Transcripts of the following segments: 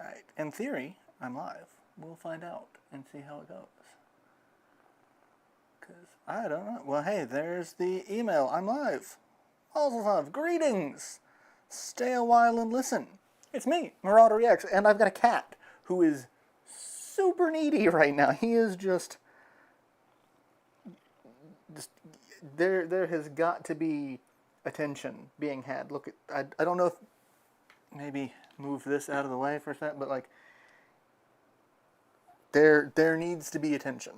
Alright, in theory, I'm live. We'll find out and see how it goes. Because I don't know. Well, hey, there's the email. I'm live. Also have greetings. Stay a while and listen. It's me, Marauder EX, and I've got a cat who is super needy right now. He is just there has got to be attention being had. Look, I don't know if maybe move this out of the way for a second, but like there needs to be attention.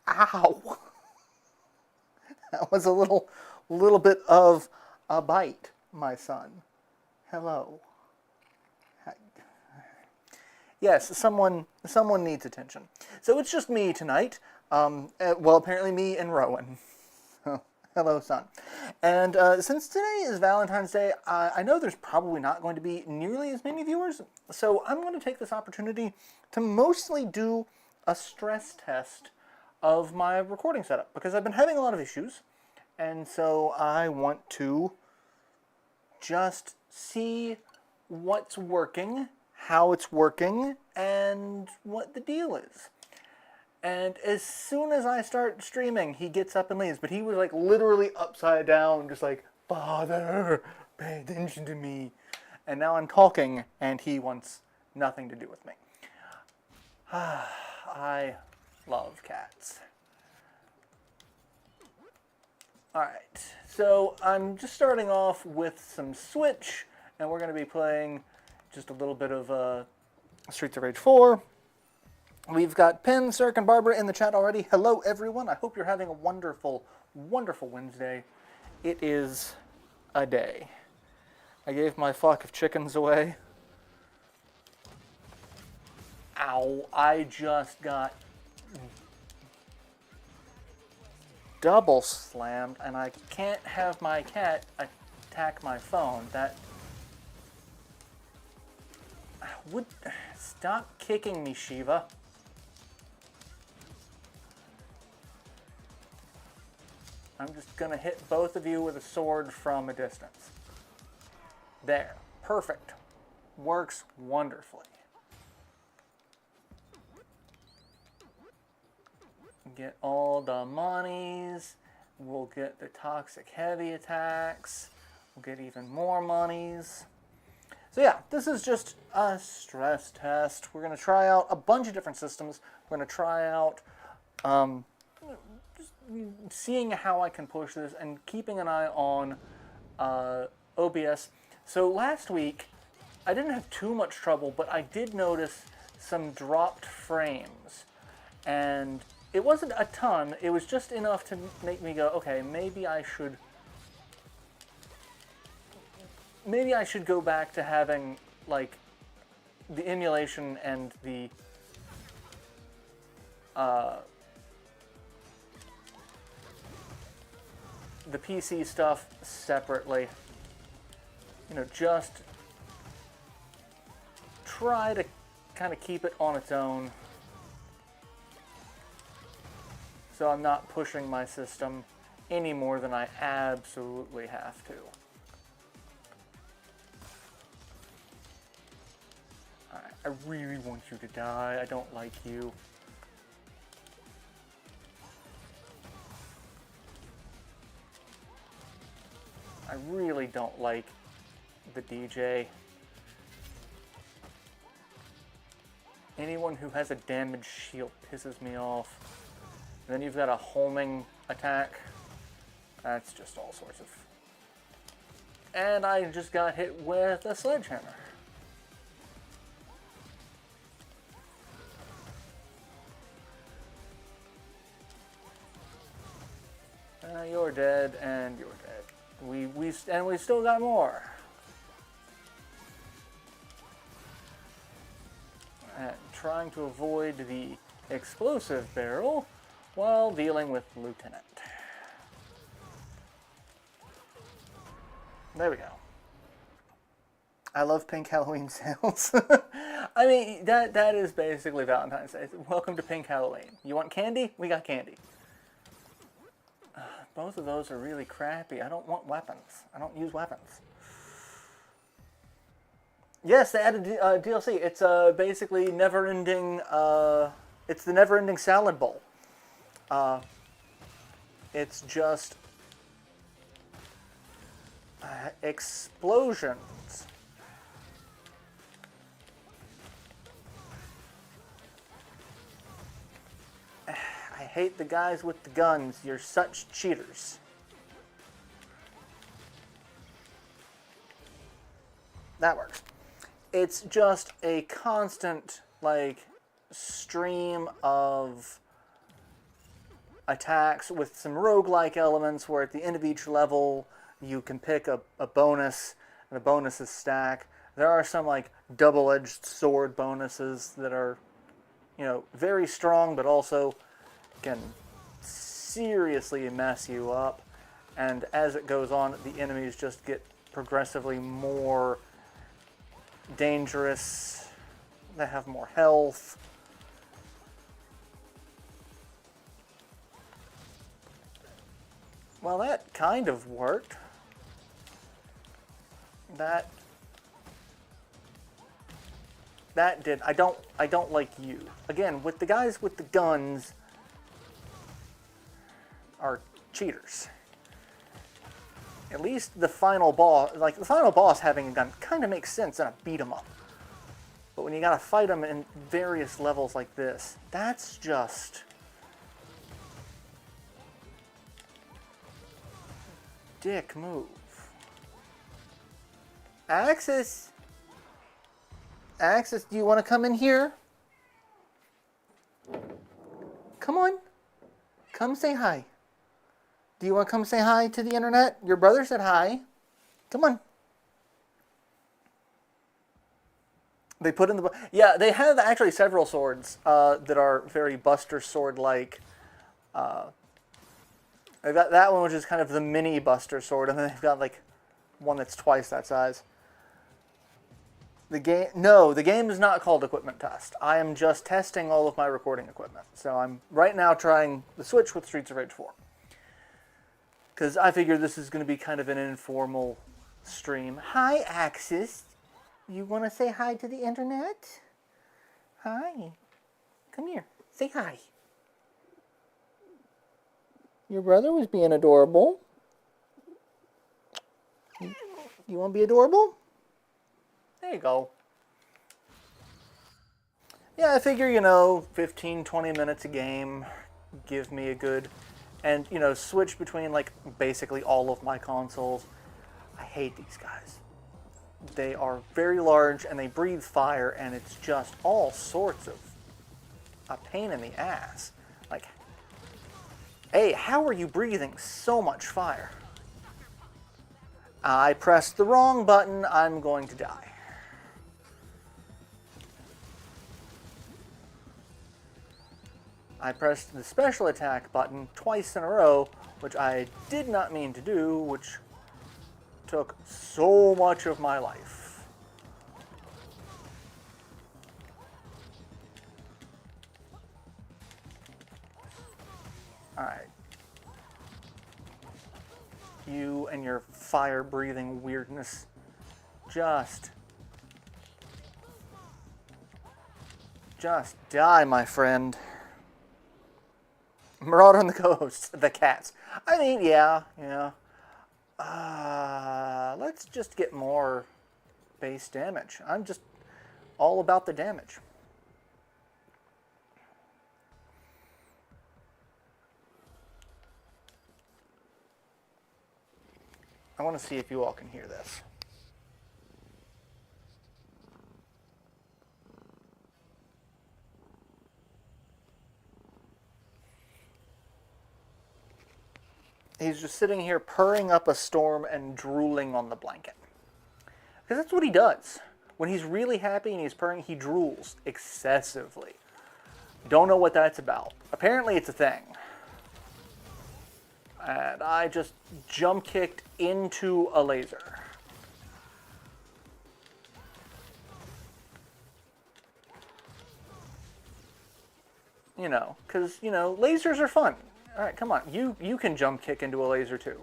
Ow! That was a little bit of a bite, my son. Hello. Yes, someone needs attention. So it's just me tonight. Well, apparently me and Rowan. Hello, son. And since today is Valentine's Day, I know there's probably not going to be nearly as many viewers, so I'm going to take this opportunity to mostly do a stress test of my recording setup, because I've been having a lot of issues, and so I want to just see what's working, how it's working, and what the deal is. And as soon as I start streaming, he gets up and leaves. But he was like literally upside down, just like, Father, pay attention to me. And now I'm talking, and he wants nothing to do with me. I love cats. Alright, so I'm just starting off with some Switch, and we're going to be playing just a little bit of Streets of Rage 4. We've got Penn, Cirque, and Barbara in the chat already. Hello, everyone. I hope you're having a wonderful, wonderful Wednesday. It is a day. I gave my flock of chickens away. Ow, I just got double slammed, and I can't have my cat attack my phone. That would... Stop kicking me, Shiva. I'm just going to hit both of you with a sword from a distance. There. Perfect. Works wonderfully. Get all the monies. We'll get the toxic heavy attacks. We'll get even more monies. So yeah, this is just a stress test. We're going to try out a bunch of different systems. We're going to try out just seeing how I can push this and keeping an eye on OBS. So last week, I didn't have too much trouble, but I did notice some dropped frames. And it wasn't a ton. It was just enough to make me go, okay, maybe I should go back to having, like, the emulation and the PC stuff separately. You know, just try to kind of keep it on its own, so I'm not pushing my system any more than I absolutely have to. Alright, I really want you to die. I don't like you. I really don't like the DJ. Anyone who has a damaged shield pisses me off. And then you've got a homing attack. That's just all sorts of... And I just got hit with a sledgehammer. You're dead, and you're dead. And we still got more. And trying to avoid the explosive barrel while dealing with Lieutenant. There we go. I love pink Halloween sales. I mean, that is basically Valentine's Day. Welcome to Pink Halloween. You want candy? We got candy. Both of those are really crappy. I don't want weapons. I don't use weapons. Yes, they added DLC. It's basically never-ending. It's the never-ending salad bowl. Uh, it's just explosions. I hate the guys with the guns. You're such cheaters. That works. It's just a constant, like, stream of attacks with some roguelike elements where at the end of each level you can pick a bonus, and the bonuses stack. There are some, like, double-edged sword bonuses that are, you know, very strong, but also can seriously mess you up. And as it goes on, the enemies just get progressively more dangerous. They have more health. Well, that kind of worked. That did. I don't like you. Again, with the guys with the guns are cheaters. At least the final boss, like the final boss having a gun, kind of makes sense in a beat 'em up. But when you gotta fight them in various levels like this, that's just dick move. Axis, do you want to come in here? Come on, come say hi. Do you want to come say hi to the internet? Your brother said hi. Come on. They put in the... Yeah, they have actually several swords that are very Buster Sword-like. They've got that one, which is kind of the mini Buster Sword, and then they've got, like, one that's twice that size. The game is not called Equipment Test. I am just testing all of my recording equipment. So I'm right now trying the Switch with Streets of Rage 4. Because I figure this is going to be kind of an informal stream. Hi, Axis. You want to say hi to the internet? Hi. Come here. Say hi. Your brother was being adorable. You want to be adorable? There you go. Yeah, I figure, you know, 15, 20 minutes a game. Give me a good... And, you know, switch between, like, basically all of my consoles. I hate these guys. They are very large, and they breathe fire, and it's just all sorts of a pain in the ass. Like, hey, how are you breathing so much fire? I pressed the wrong button. I'm going to die. I pressed the special attack button twice in a row, which I did not mean to do, which took so much of my life. Alright. You and your fire-breathing weirdness. Just die, my friend. Marauder and the Ghost, the cats. I mean, yeah. Let's just get more base damage. I'm just all about the damage. I want to see if you all can hear this. He's just sitting here purring up a storm and drooling on the blanket. Because that's what he does. When he's really happy and he's purring, he drools excessively. Don't know what that's about. Apparently it's a thing. And I just jump kicked into a laser. You know, because, you know, lasers are fun. All right, come on. You can jump kick into a laser too.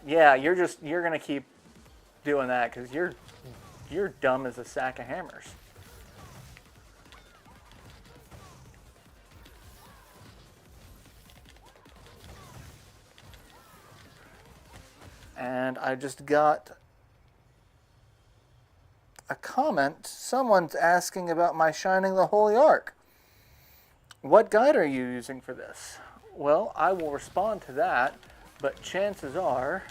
Yeah, you're going to keep doing that because you're You're dumb as a sack of hammers. And I just got a comment. Someone's asking about my Shining the Holy Ark. What guide are you using for this? Well, I will respond to that, but chances are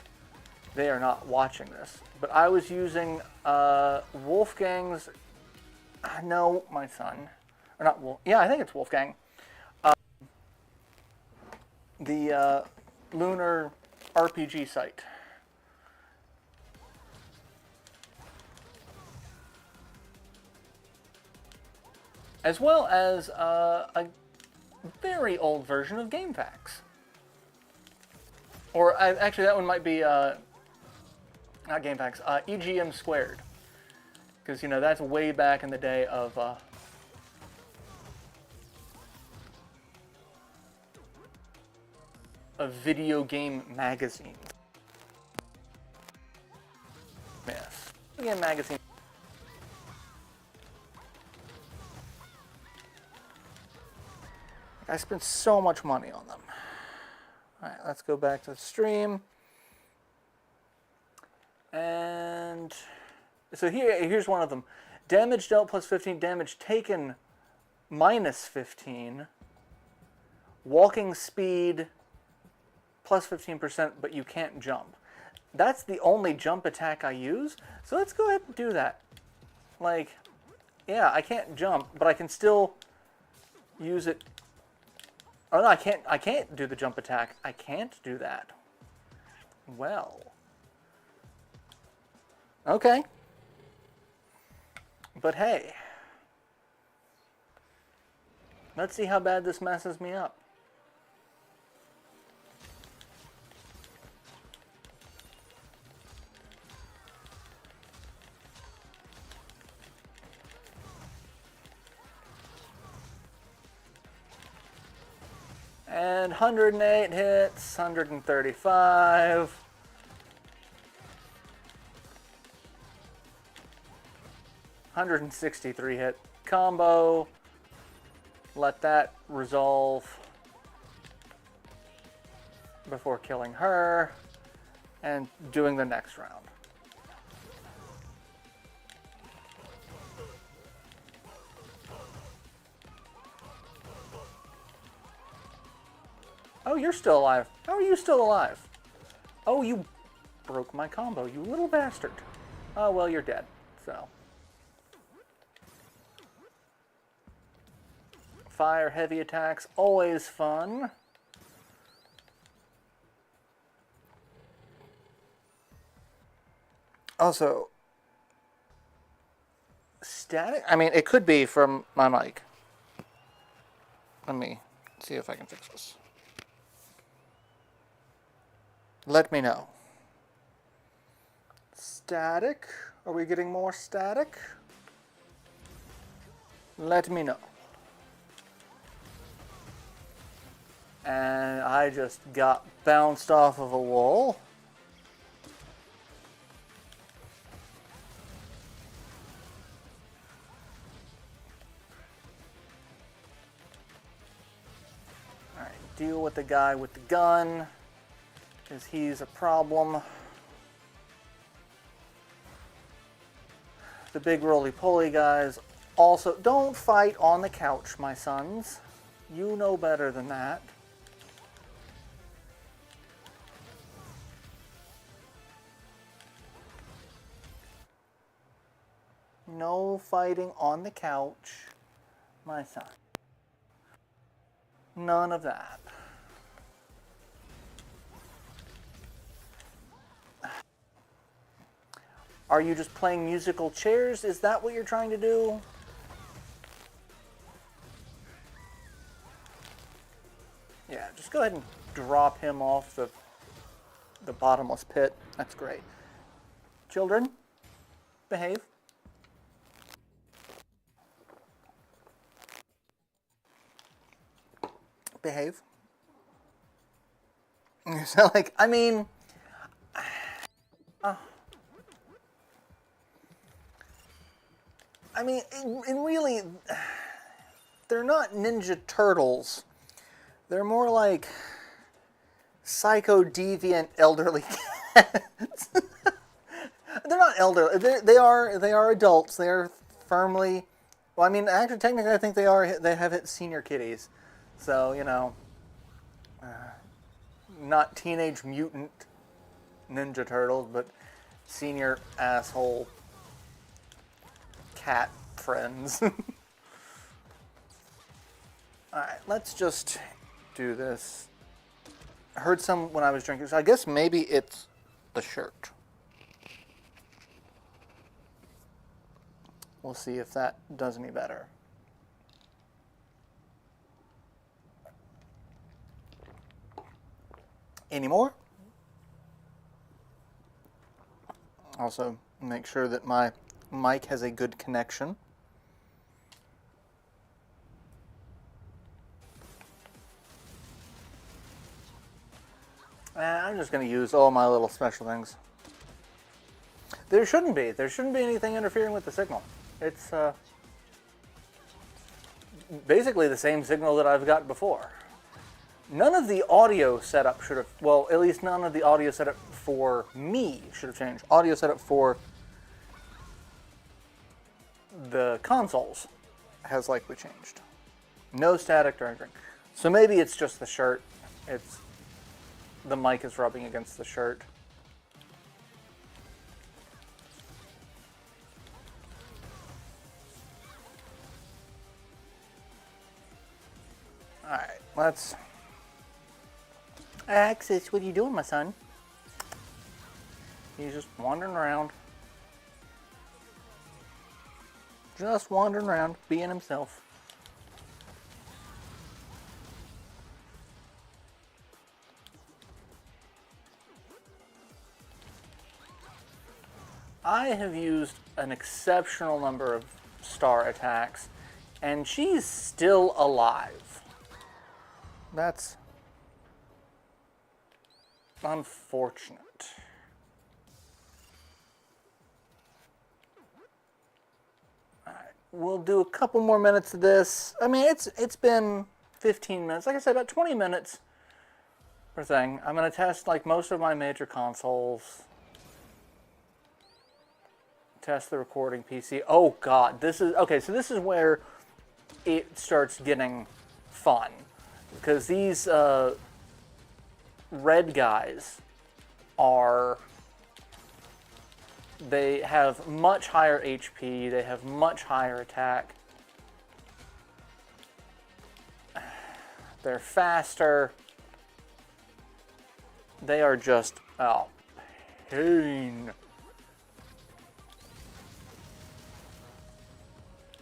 they are not watching this. But I was using Wolfgang's... No, my son. Or not Wolf... Yeah, I think it's Wolfgang. The Lunar RPG site. As well as a very old version of GameFAQs. Or actually, that one might be not GameFAQs, EGM squared, because you know that's way back in the day of a video game magazine. Yes, video game magazine. I spent so much money on them. All right, let's go back to the stream. And so here's one of them. Damage dealt plus 15, damage taken minus 15. Walking speed plus 15%, but you can't jump. That's the only jump attack I use. So let's go ahead and do that. Like, yeah, I can't jump, but I can still use it. Oh no, I can't do the jump attack. I can't do that. Well. Okay. But hey. Let's see how bad this messes me up. And 108 hits, 135. 163 hit combo. Let that resolve before killing her and doing the next round. Oh, you're still alive. How are you still alive? Oh, you broke my combo, you little bastard. Oh, well, you're dead, so. Fire heavy attacks, always fun. Also, static? I mean, it could be from my mic. Let me see if I can fix this. Let me know. Static? Are we getting more static? Let me know. And I just got bounced off of a wall. Alright, deal with the guy with the gun, because he's a problem. The big roly-poly guys also... Don't fight on the couch, my sons. You know better than that. No fighting on the couch, my son. None of that. Are you just playing musical chairs? Is that what you're trying to do? Yeah, just go ahead and drop him off the bottomless pit. That's great. Children, behave. Behave. So, like, I mean... I mean, and really, they're not Ninja Turtles. They're more like psycho deviant elderly cats. They're not elderly. They are adults. They are firmly. Well, I mean, actually, technically, I think they are. They have hit senior kitties, so you know, not teenage mutant Ninja Turtles, but senior asshole cat friends. All right, let's just do this. I heard some when I was drinking, so I guess maybe it's the shirt. We'll see if that does any better. Any more? Also, make sure that my mic has a good connection. And I'm just going to use all my little special things. There shouldn't be. There shouldn't be anything interfering with the signal. It's basically the same signal that I've got before. None of the audio setup should have, well, at least none of the audio setup for me should have changed. Audio setup for the consoles has likely changed. No static or anything. So maybe it's just the shirt. It's the mic is rubbing against the shirt. All right, let's. Axis, what are you doing, my son? He's just wandering around. Just wandering around, being himself. I have used an exceptional number of star attacks, and she's still alive. That's unfortunate. Alright, we'll do a couple more minutes of this. I mean, it's been 15 minutes. Like I said, about 20 minutes per thing. I'm going to test like most of my major consoles. Test the recording PC. Oh god, this is okay, so this is where it starts getting fun. Because these red guys they have much higher HP, they have much higher attack. They're faster. They are just, oh, pain.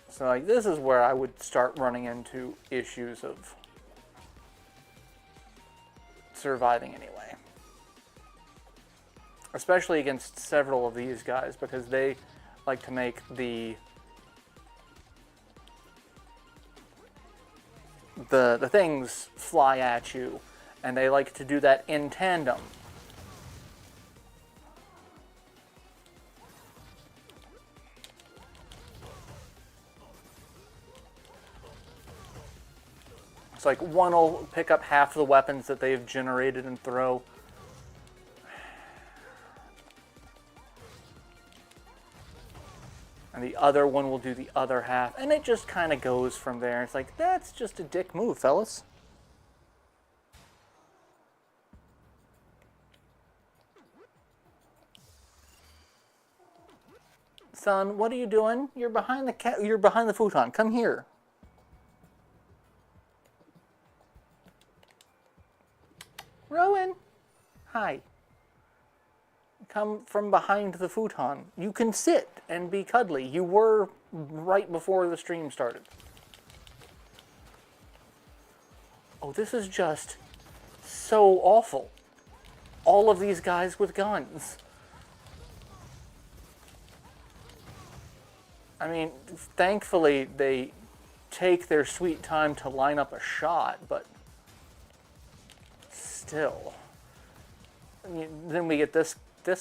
So like this is where I would start running into issues of surviving anyway. Especially against several of these guys because they like to make the things fly at you, and they like to do that in tandem. It's like one will pick up half the weapons that they've generated and throw. And the other one will do the other half. And it just kind of goes from there. It's like, that's just a dick move, fellas. Son, what are you doing? You're behind the futon. Come here. Rowan, hi. Come from behind the futon. You can sit and be cuddly. You were right before the stream started. Oh, this is just so awful. All of these guys with guns. I mean, thankfully they take their sweet time to line up a shot, but still. I mean, then we get this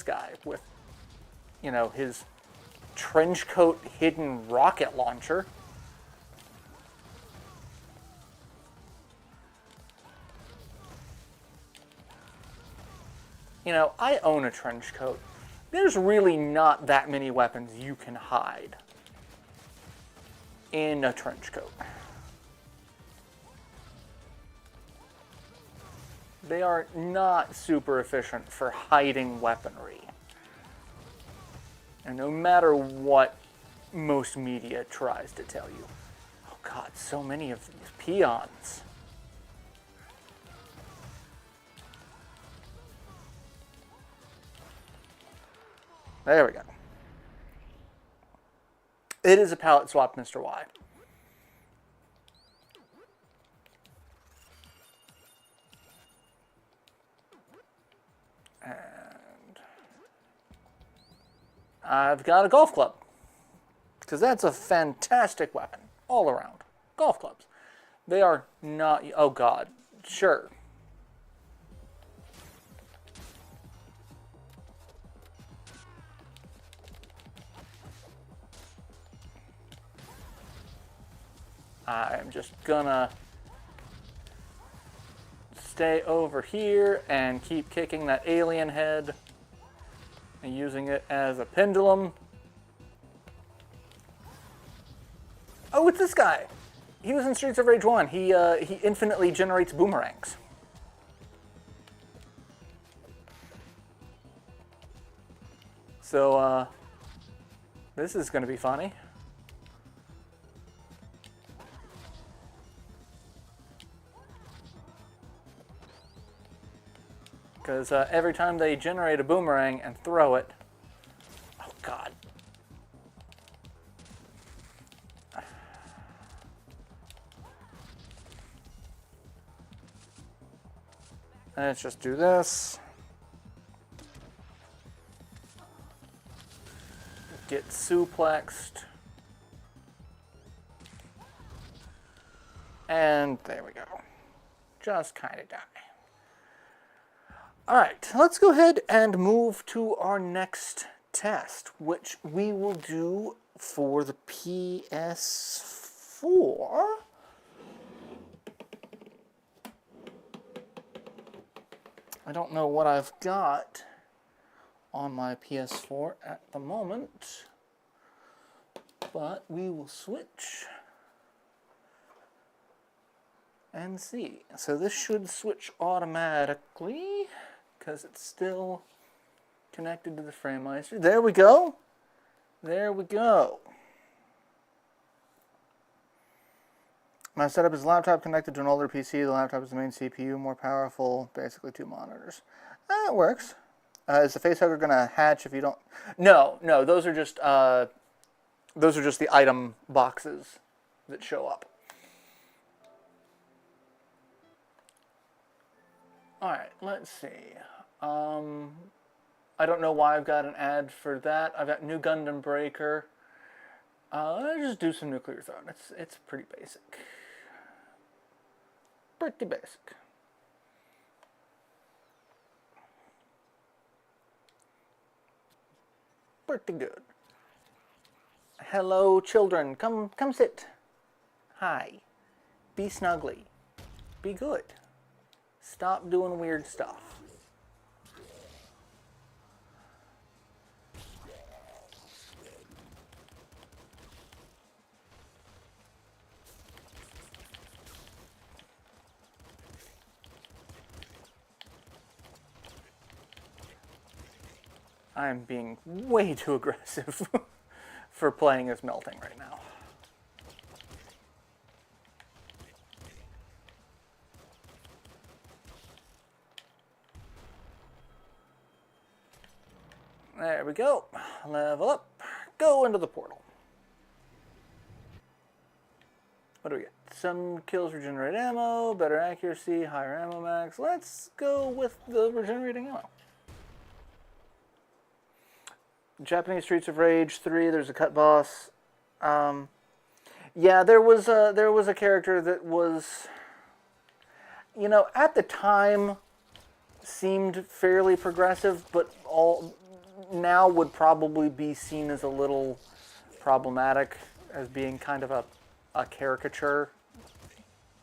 guy with, you know, his Trenchcoat hidden rocket launcher. You know, I own a trench coat. There's really not that many weapons you can hide in a trench coat. They are not super efficient for hiding weaponry. And no matter what most media tries to tell you. Oh god, so many of these peons. There we go. It is a palette swap, Mr. Y. And I've got a golf club. Because that's a fantastic weapon, all around. Golf clubs. They are not... Oh god, sure. I'm just gonna stay over here and keep kicking that alien head and using it as a pendulum. Oh, it's this guy. He was in Streets of Rage 1. He infinitely generates boomerangs. So, this is gonna be funny. Because every time they generate a boomerang and throw it... Oh, God. Let's just do this. Get suplexed. And there we go. Just kind of die. Alright, let's go ahead and move to our next test, which we will do for the PS4. I don't know what I've got on my PS4 at the moment, but we will switch and see. So this should switch automatically, because it's still connected to the FrameMeister. There we go. There we go. My setup is a laptop connected to an older PC. The laptop is the main CPU, more powerful, basically 2 monitors. That works. Is the facehugger going to hatch if you don't... No, those are just the item boxes that show up. Alright, let's see. I don't know why I've got an ad for that. I've got New Gundam Breaker. Let's just do some Nuclear Throne. It's pretty basic. Pretty basic. Pretty good. Hello, children. Come sit. Hi. Be snuggly. Be good. Stop doing weird stuff. I'm being way too aggressive for playing as Melting right now. There we go. Level up. Go into the portal. What do we get? Some kills regenerate ammo, better accuracy, higher ammo max. Let's go with the regenerating ammo. Japanese Streets of Rage 3, there's a cut boss. Yeah, there was a character that was, you know, at the time seemed fairly progressive, but now would probably be seen as a little problematic, as being kind of a caricature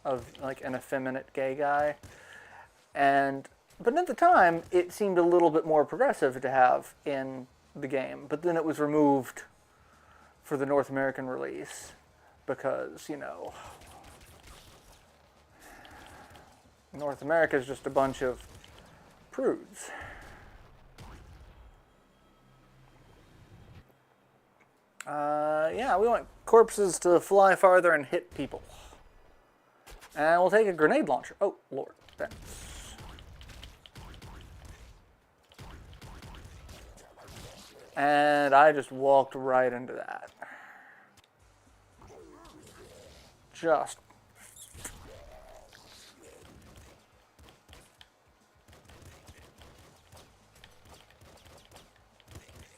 of like an effeminate gay guy. But at the time, it seemed a little bit more progressive to have in the game. But then it was removed for the North American release because, you know, North America is just a bunch of prudes. Yeah, we want corpses to fly farther and hit people. And we'll take a grenade launcher. Oh, Lord. Thanks. And I just walked right into that. Just.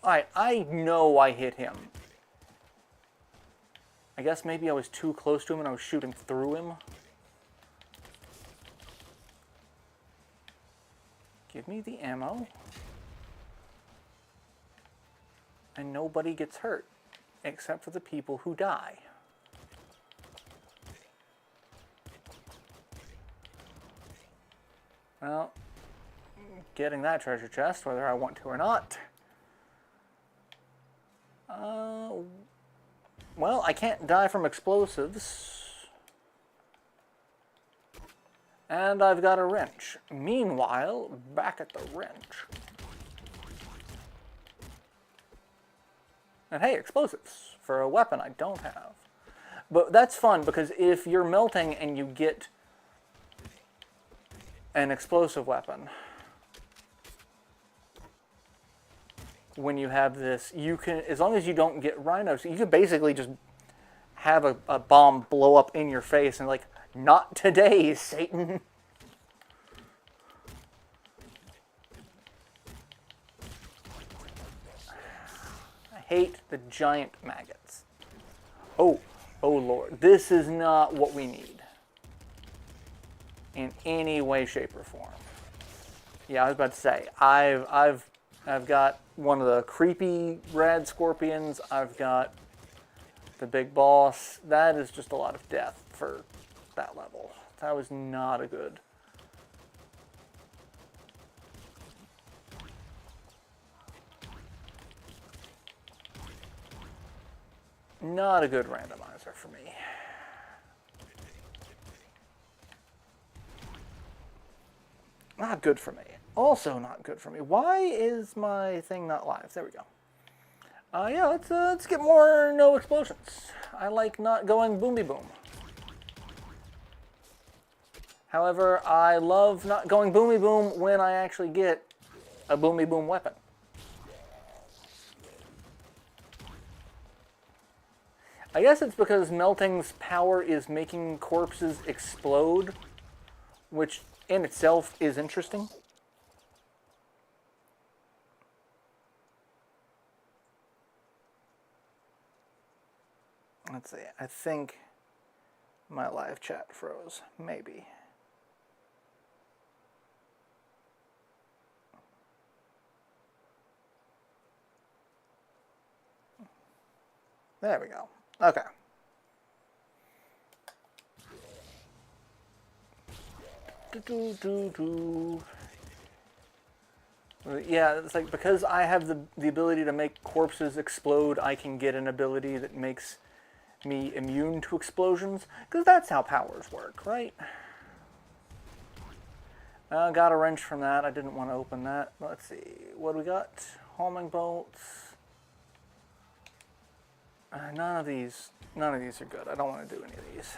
Alright, I know I hit him. I guess maybe I was too close to him and I was shooting through him. Give me the ammo. And nobody gets hurt, except for the people who die. Well, getting that treasure chest, whether I want to or not. Well, I can't die from explosives. And I've got a wrench. Meanwhile, back at the wrench. And hey, explosives for a weapon I don't have. But that's fun because if you're melting and you get an explosive weapon, when you have this, you can, as long as you don't get rhinos, you can basically just have a bomb blow up in your face and like, not today, Satan. I hate the giant maggots. Oh Lord, this is not what we need in any way, shape, or form. Yeah, I was about to say, I've got one of the creepy red scorpions. I've got the big boss. That is just a lot of death for that level. That was not a good. Not a good randomizer for me. Not good for me. Also not good for me. Why is my thing not live? There we go. Yeah, let's get more no explosions. I like not going boomy boom. However, I love not going boomy boom when I actually get a boomy boom weapon. I guess it's because melting's power is making corpses explode, which in itself is interesting. Let's see, I think my live chat froze, maybe. There we go. Okay. Yeah, it's like because I have the ability to make corpses explode, I can get an ability that makes me immune to explosions, because that's how powers work, right? Got a wrench from that. I didn't want to open that. Let's see. What do we got? Homing bolts. None of these are good. I don't want to do any of these.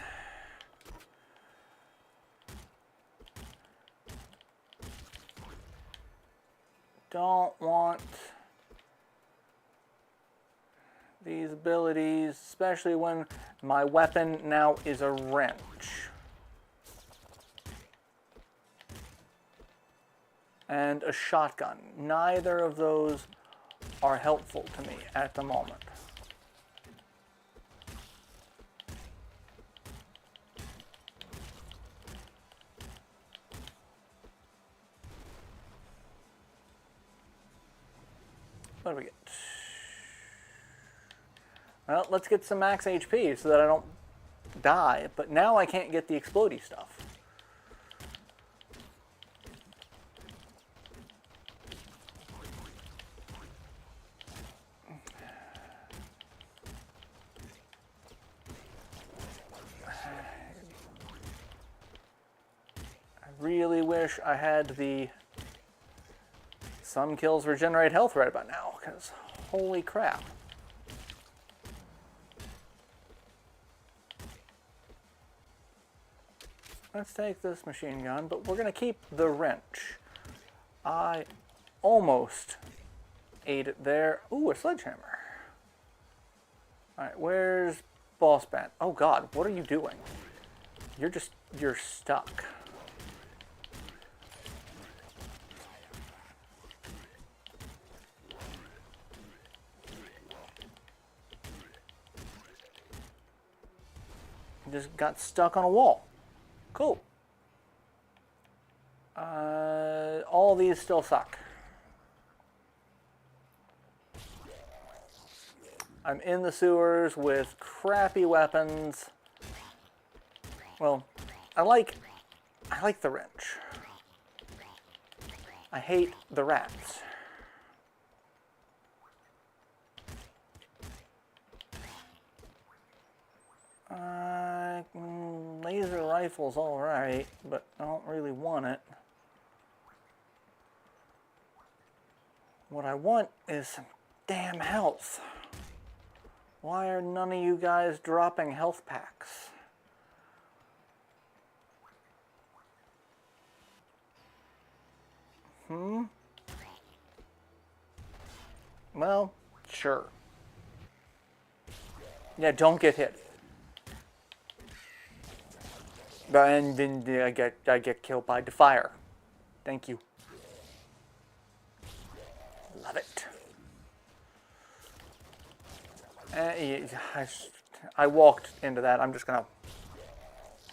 Don't want these abilities, especially when my weapon now is a wrench. And a shotgun. Neither of those are helpful to me at the moment. Well, let's get some max HP so that I don't die. But now I can't get the explodey stuff. I really wish I had the some kills regenerate health right about now, because holy crap. Let's take this machine gun, but we're going to keep the wrench. I almost ate it there. Ooh, a sledgehammer. Alright, where's Boss Bat? Oh god, what are you doing? You're stuck. Just got stuck on a wall. Cool. All these still suck. I'm in the sewers with crappy weapons. Well, I like the wrench. I hate the rats. Laser rifle's alright, but I don't really want it. What I want is some damn health. Why are none of you guys dropping health packs? Well, sure. Yeah, don't get hit. And then I get killed by the fire. Thank you. Love it. I walked into that. I'm just gonna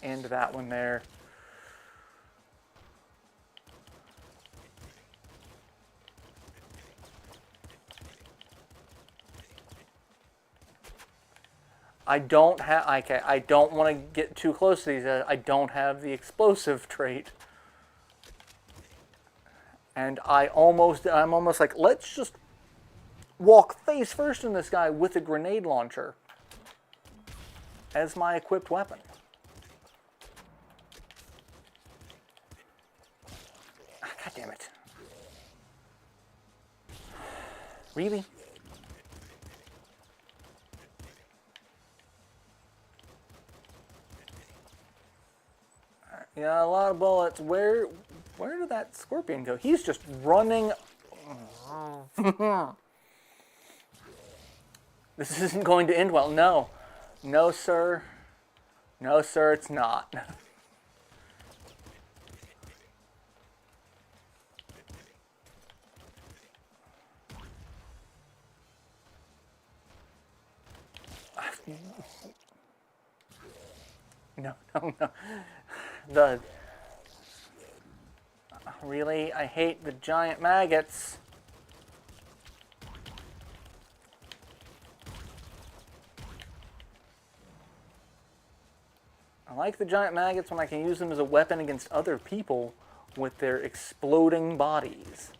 end that one there. I don't have. Okay, I don't want to get too close to these. I don't have the explosive trait, and I'm almost like, let's just walk face first in this guy with a grenade launcher as my equipped weapon. God damn it! Really? Yeah, a lot of bullets. Where did that scorpion go? He's just running. This isn't going to end well. No. No, sir. No, sir, it's not. No. Really? I hate the giant maggots. I like the giant maggots when I can use them as a weapon against other people with their exploding bodies.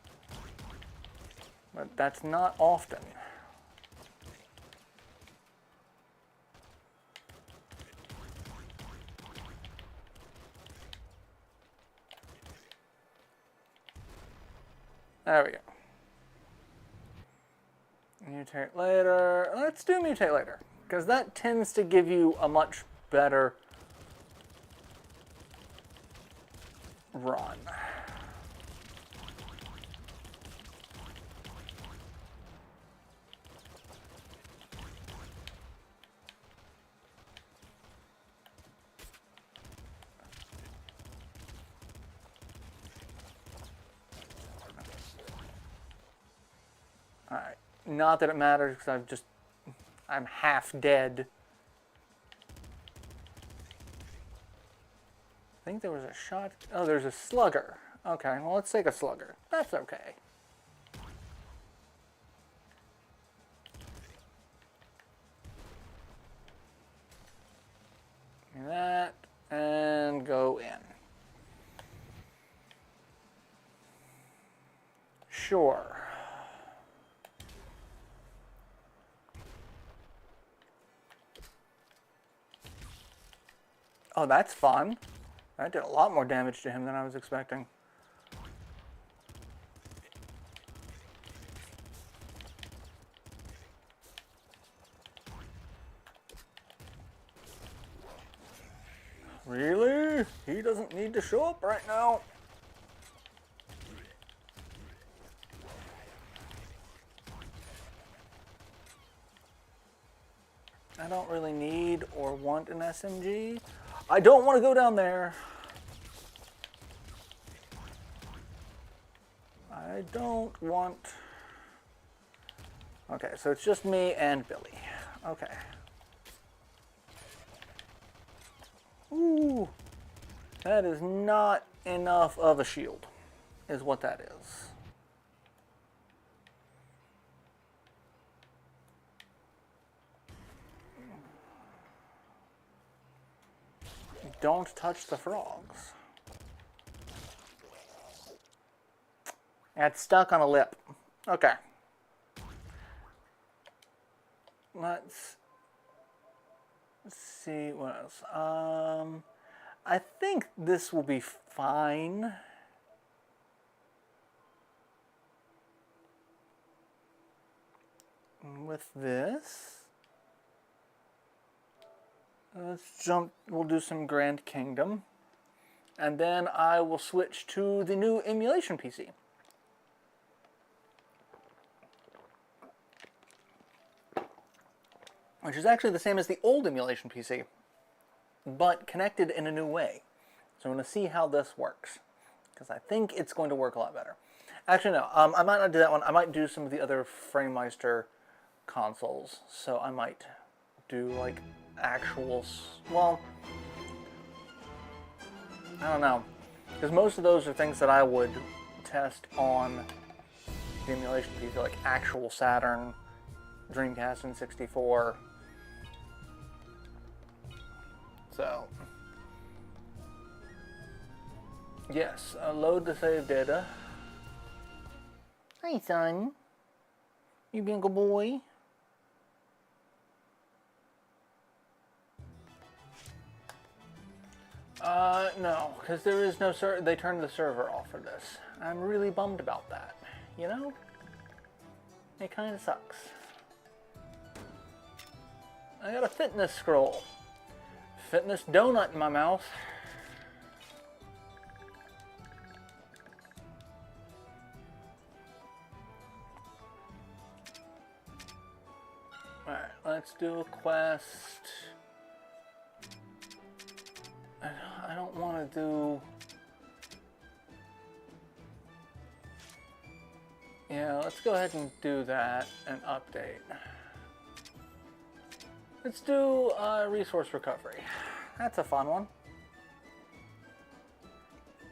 But that's not often. There we go. Mutate later. Let's do mutate later, because that tends to give you a much better run. Alright, not that it matters because I'm half dead. I think there was a shot. Oh, there's a slugger. Okay, well, let's take a slugger. That's okay. Sure. Oh, that's fun. That did a lot more damage to him than I was expecting. Really? He doesn't need to show up right now. I don't really need or want an SMG. I don't want to go down there. I don't want... Okay, so it's just me and Billy. Okay. Ooh. That is not enough of a shield, is what that is. Don't touch the frogs. It's stuck on a lip. Okay. Let's see what else. I think this will be fine. With this. Let's jump, we'll do some Grand Kingdom. And then I will switch to the new emulation PC. Which is actually the same as the old emulation PC, but connected in a new way. So I'm going to see how this works, because I think it's going to work a lot better. Actually, no, I might not do that one. I might do some of the other FrameMeister consoles. So I might do like actual, well, I don't know, because most of those are things that I would test on the emulation PC, like actual Saturn, Dreamcast, and 64. So, yes, load the save data. Hey, son. You being a good boy? No, because there is no server. They turned the server off for this. I'm really bummed about that. You know? It kind of sucks. I got a fitness scroll. Fitness donut in my mouth. Alright, let's do a quest. I don't want to do... Yeah, let's go ahead and do that and update. Let's do resource recovery. That's a fun one.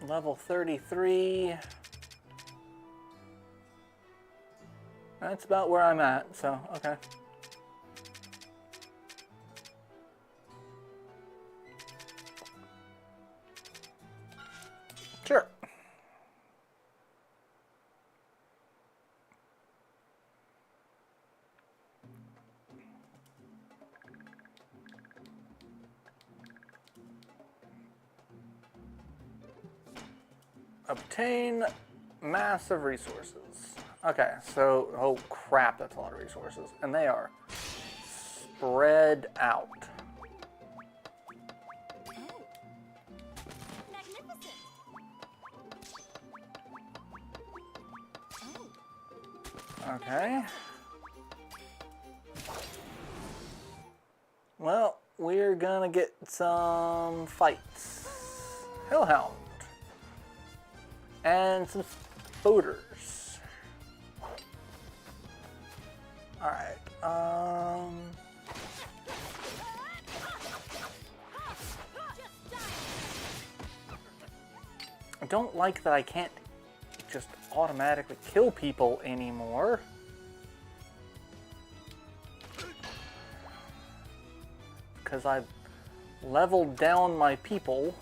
Level 33. That's about where I'm at, so okay. Sure. Obtain massive resources. Okay, so, oh crap, that's a lot of resources. And they are spread out. Okay. Well, we're gonna get some fights. Hellhound. And some spooters. Alright, I don't like that I can't just automatically kill people anymore. Because I've leveled down my people.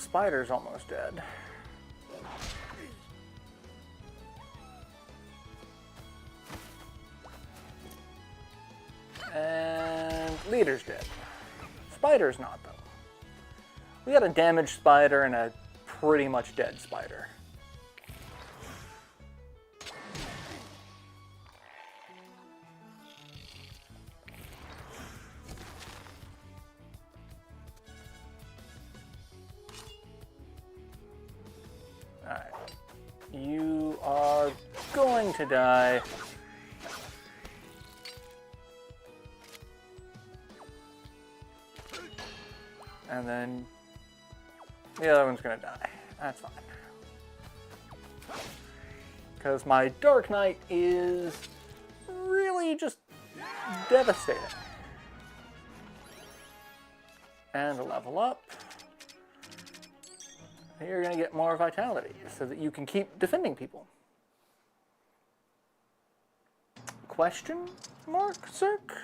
spider's almost dead. And leader's dead. Spider's not, though. We got a damaged spider and a pretty much dead spider. Alright. You are going to die. And then the other one's gonna die. That's fine. Because my Dark Knight is really just devastating. And a level up. You're gonna get more vitality so that you can keep defending people. Question mark, Cirque?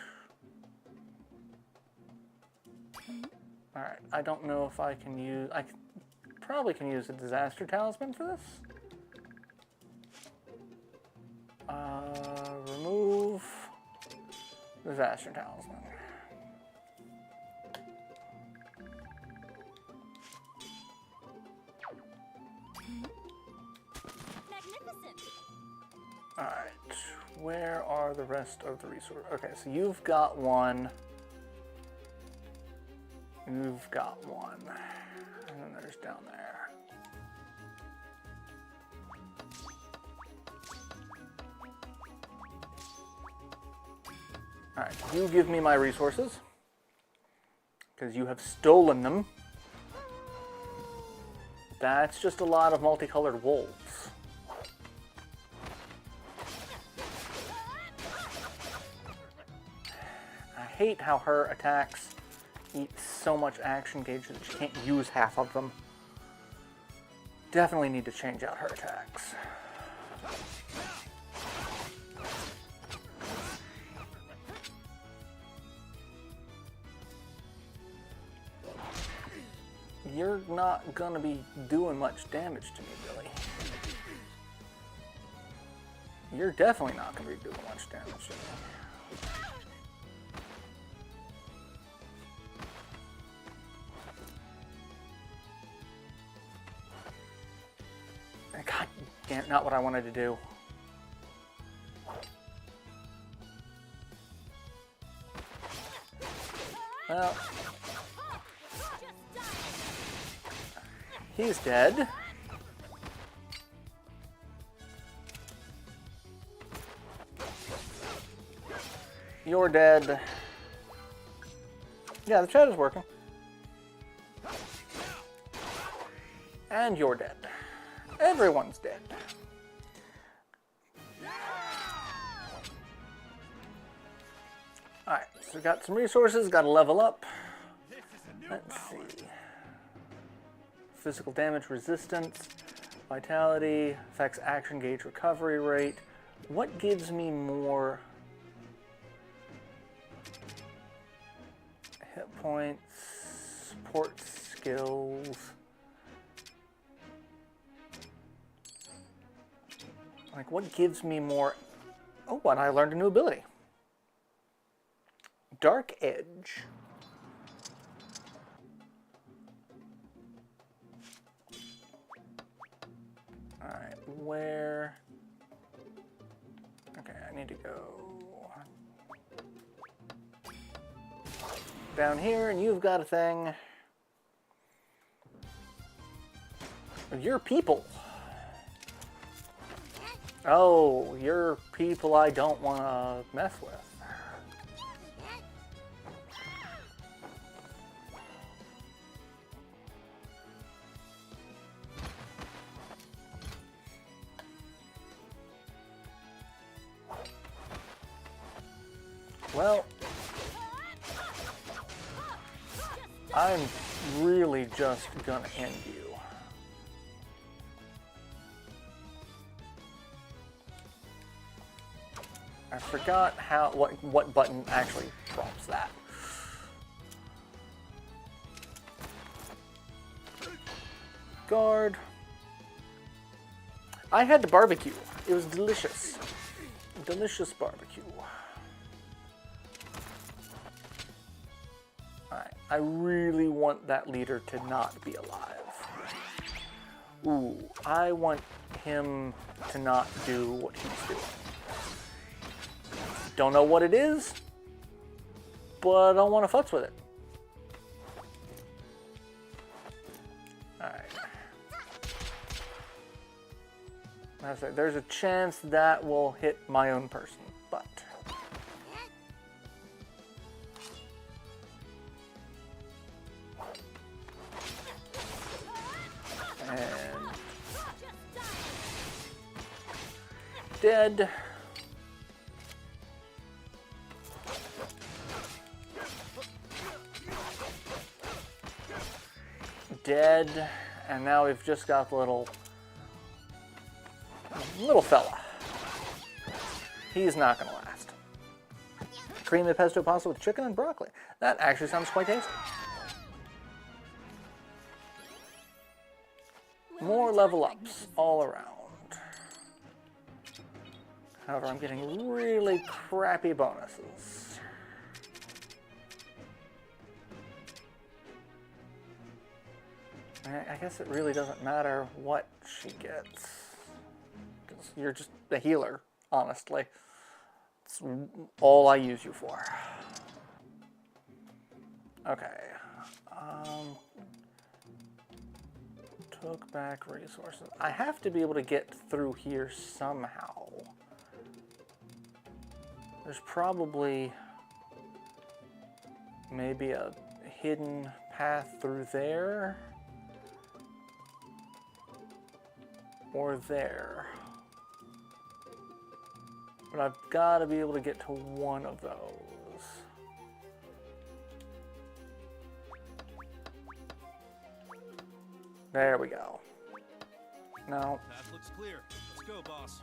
Alright, I don't know if I can use... I probably can use a disaster talisman for this. Remove disaster talisman. Magnificent. Alright, where are the rest of the resources? Okay, so you've got one. You've got one. And then there's down there. Alright, you give me my resources. Because you have stolen them. That's just a lot of multicolored wolves. I hate how her attacks eat so much action gauge that you can't use half of them. Definitely need to change out her attacks. You're not gonna be doing much damage to me, Billy. You're definitely not gonna be doing much damage to me. God damn, not what I wanted to do. Well, he's dead. You're dead. Yeah, the chat is working. And you're dead. Everyone's dead. Alright, so we got some resources, got to level up. Let's see. Physical damage resistance, vitality, affects action gauge recovery rate. What gives me more hit points, support skills? Like, what gives me more? Oh, and I learned a new ability. Dark Edge. Alright, where? Okay, I need to go down here, and you've got a thing. Your people. Oh, you're people I don't want to mess with. Well, I'm really just gonna end you. I forgot how what button actually drops that. guard. I had the barbecue. It was delicious. Delicious barbecue. Alright, I really want that leader to not be alive. Ooh, I want him to not do what he's doing. Don't know what it is, but I don't want to futz with it. Alright. There's a chance that will hit my own person, but... And... dead. Dead. And now we've just got the little fella. He's not going to last. Cream of pesto pasta with chicken and broccoli. That actually sounds quite tasty. More level ups all around. However, I'm getting really crappy bonuses. I guess it really doesn't matter what she gets. Because you're just a healer, honestly. It's all I use you for. Okay. Took back resources. I have to be able to get through here somehow. There's probably maybe a hidden path through there. Or there. But I've got to be able to get to one of those. There we go. No. Path looks clear. Let's go, boss.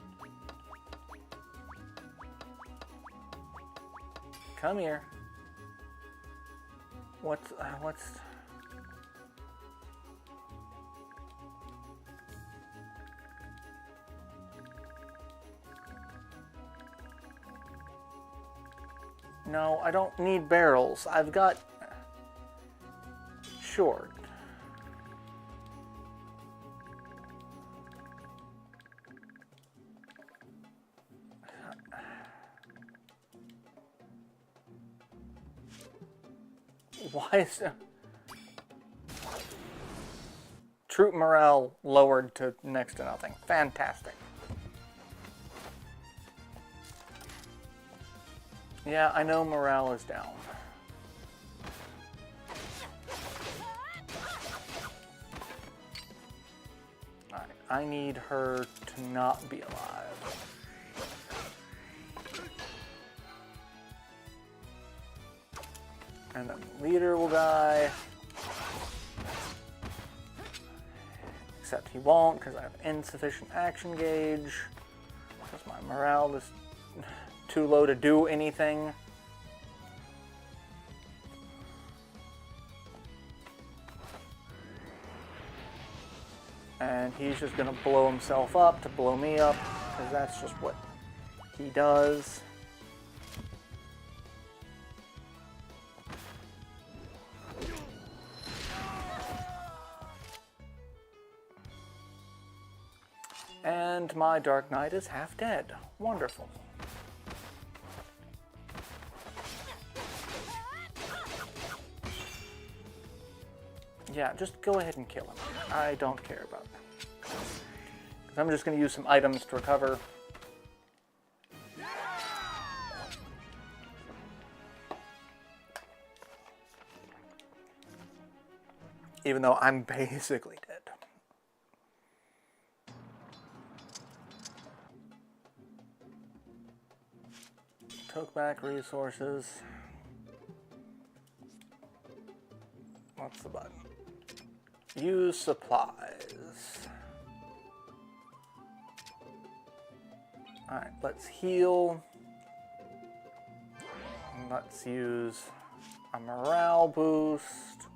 Come here. What's... No, I don't need barrels. I've got... Sure. Why is... Troop morale lowered to next to nothing. Fantastic. Yeah, I know morale is down. Alright, I need her to not be alive. And then the leader will die. Except he won't, because I have insufficient action gauge. Because my morale is too low to do anything. And he's just going to blow himself up to blow me up, because that's just what he does. And my Dark Knight is half dead. Wonderful. Yeah, just go ahead and kill him. I don't care about that. 'Cause I'm just going to use some items to recover. Even though I'm basically dead. Took back resources. What's the button? Use supplies. Alright, let's heal. Let's use a morale boost.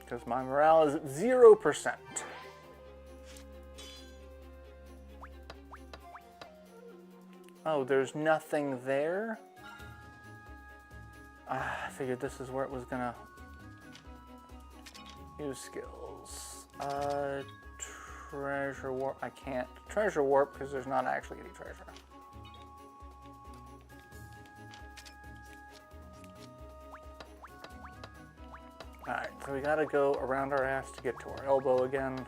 Because my morale is at 0%. Oh, there's nothing there? I figured this is where it was gonna use skills. Treasure warp. I can't treasure warp because there's not actually any treasure. Alright, so we gotta go around our ass to get to our elbow again.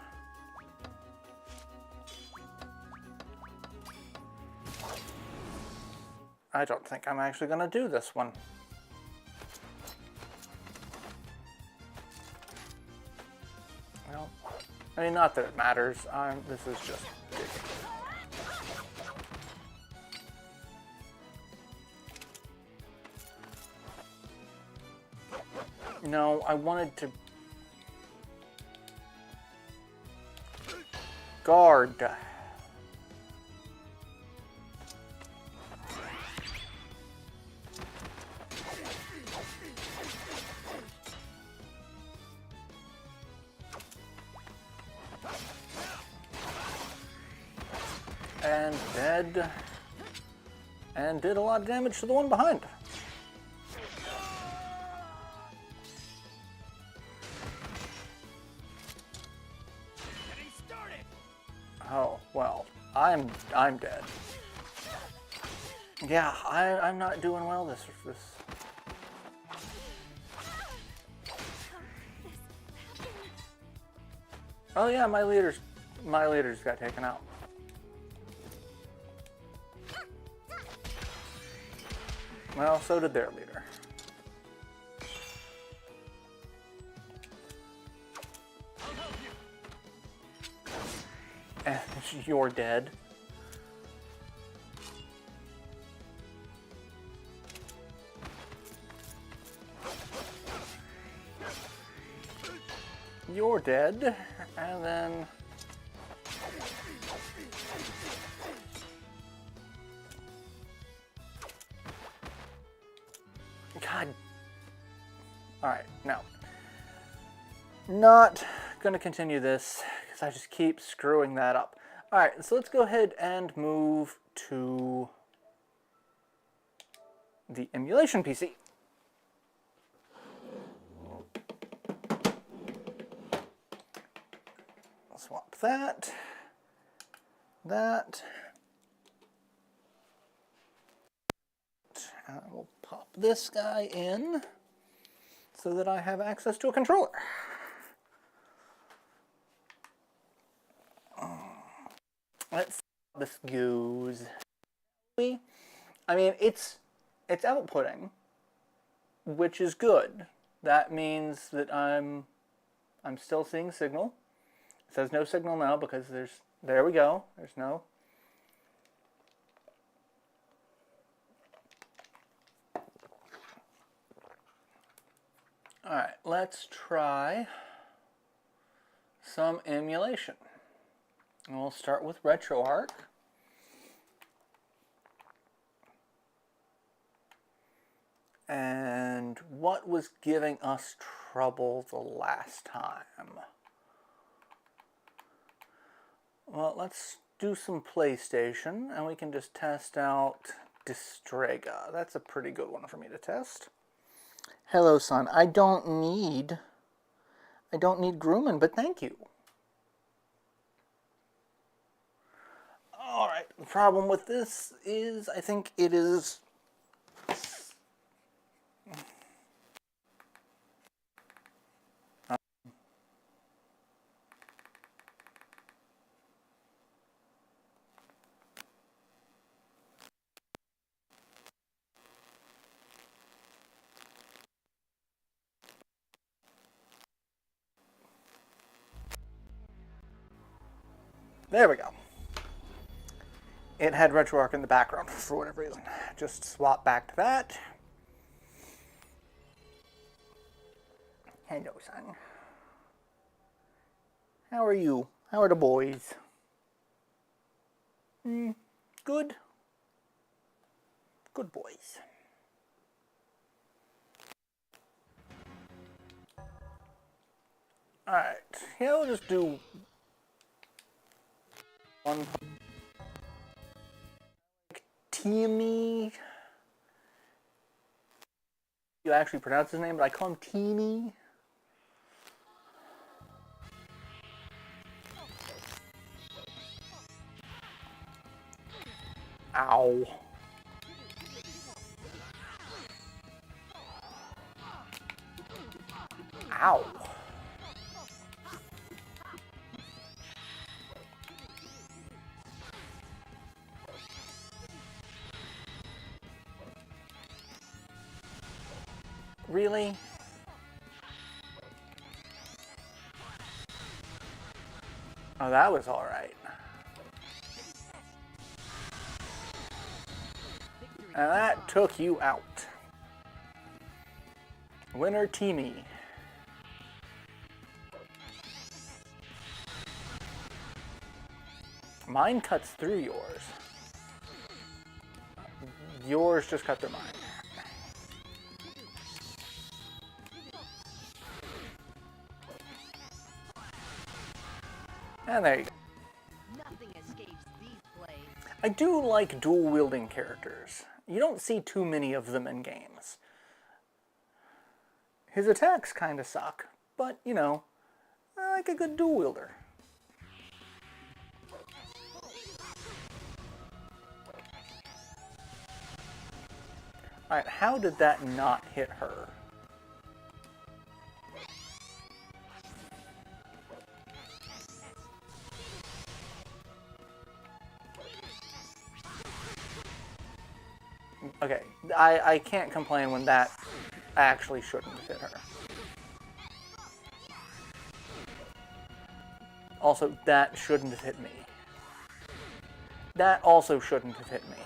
I don't think I'm actually gonna do this one. Well, I mean, not that it matters. This is just digging. No, I wanted to guard. And dead. And did a lot of damage to the one behind. Oh, well, I'm dead. Yeah, I'm not doing well this. Oh yeah, my leaders got taken out. Well, so did their leader. And you're dead. You're dead. And then... God. Alright, no. Not gonna continue this, because I just keep screwing that up. Alright, so let's go ahead and move to the emulation PC. I'll swap that. And we'll pop this guy in so that I have access to a controller. Let's see how this goes. I mean, it's outputting, which is good. That means that I'm still seeing signal. It says no signal now because there we go. There's no. All right, let's try some emulation. And we'll start with RetroArch. And what was giving us trouble the last time? Well, let's do some PlayStation, and we can just test out Distrega. That's a pretty good one for me to test. Hello, son. I don't need grooming, but thank you. All right. The problem with this is, I think it is. There we go. It had RetroArch in the background for whatever reason. Just swap back to that. Hello, son. How are you? How are the boys? Good. Good boys. Alright, yeah, we'll just do one. Teamy. You actually pronounce his name, but I call him Teamy. Ow. Ow. Really? Oh, that was alright. And that took you out. Winner Teamy. Mine cuts through yours. Yours just cut through mine. And there you go. Nothing escapes these blades. I do like dual-wielding characters. You don't see too many of them in games. His attacks kind of suck, but, you know, I like a good dual-wielder. Alright, how did that not hit her? Okay, I can't complain when that actually shouldn't have hit her. Also, that shouldn't have hit me. That also shouldn't have hit me.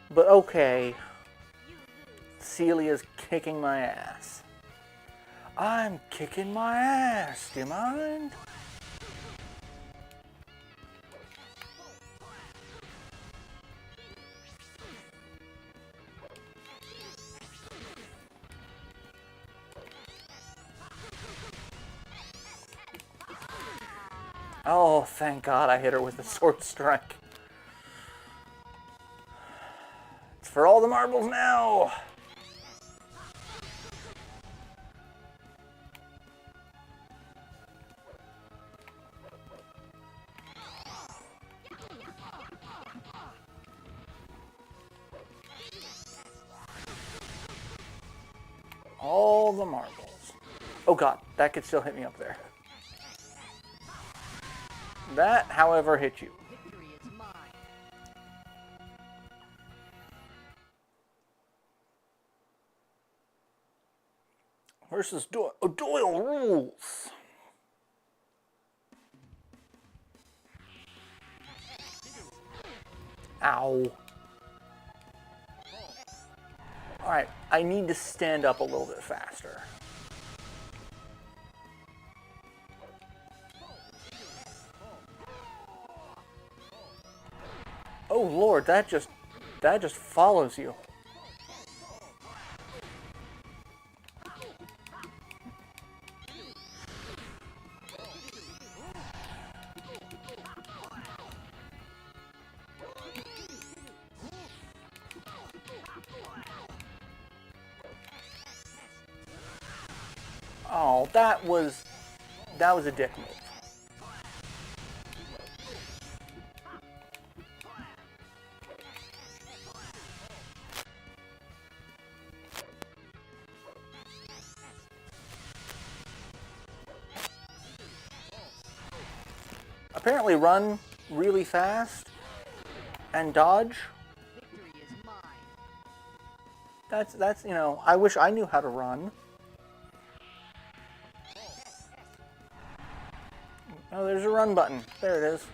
But okay, Celia's kicking my ass. I'm kicking my ass, do you mind? Oh, thank God I hit her with the sword strike. It's for all the marbles now. All the marbles. Oh God, that could still hit me up there. That, however, hit you. Victory is mine. Versus Doyle. Oh, Doyle rules. Ow. Alright, I need to stand up a little bit faster. Oh Lord, that just follows you. Oh, that was a dick move. Apparently run really fast and dodge. Victory is mine. That's you know, I wish I knew how to run. Oh, there's a run button. There it is.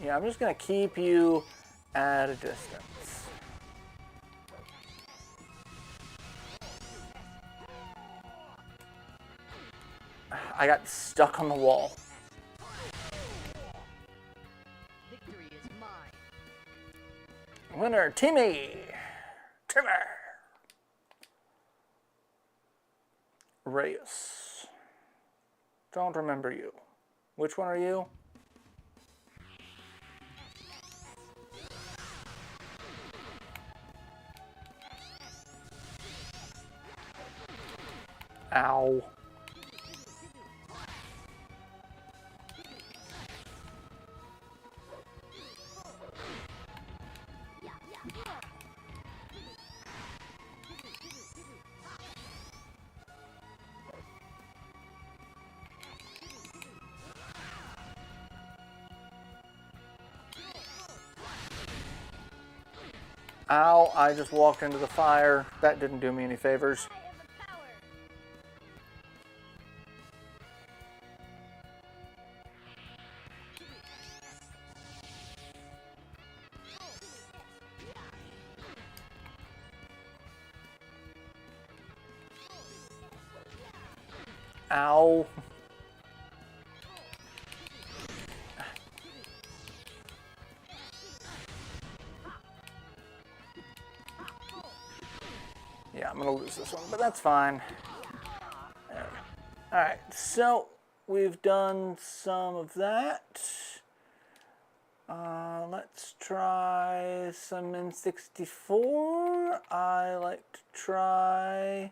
Yeah, I'm just gonna keep you at a distance. I got stuck on the wall. Winner, Timmy. Timmy. Reyes. Don't remember you. Which one are you? Ow. Ow, I just walked into the fire. That didn't do me any favors. Ow. Yeah, I'm gonna lose this one, but that's fine. Alright, so we've done some of that. Let's try some N64. I like to try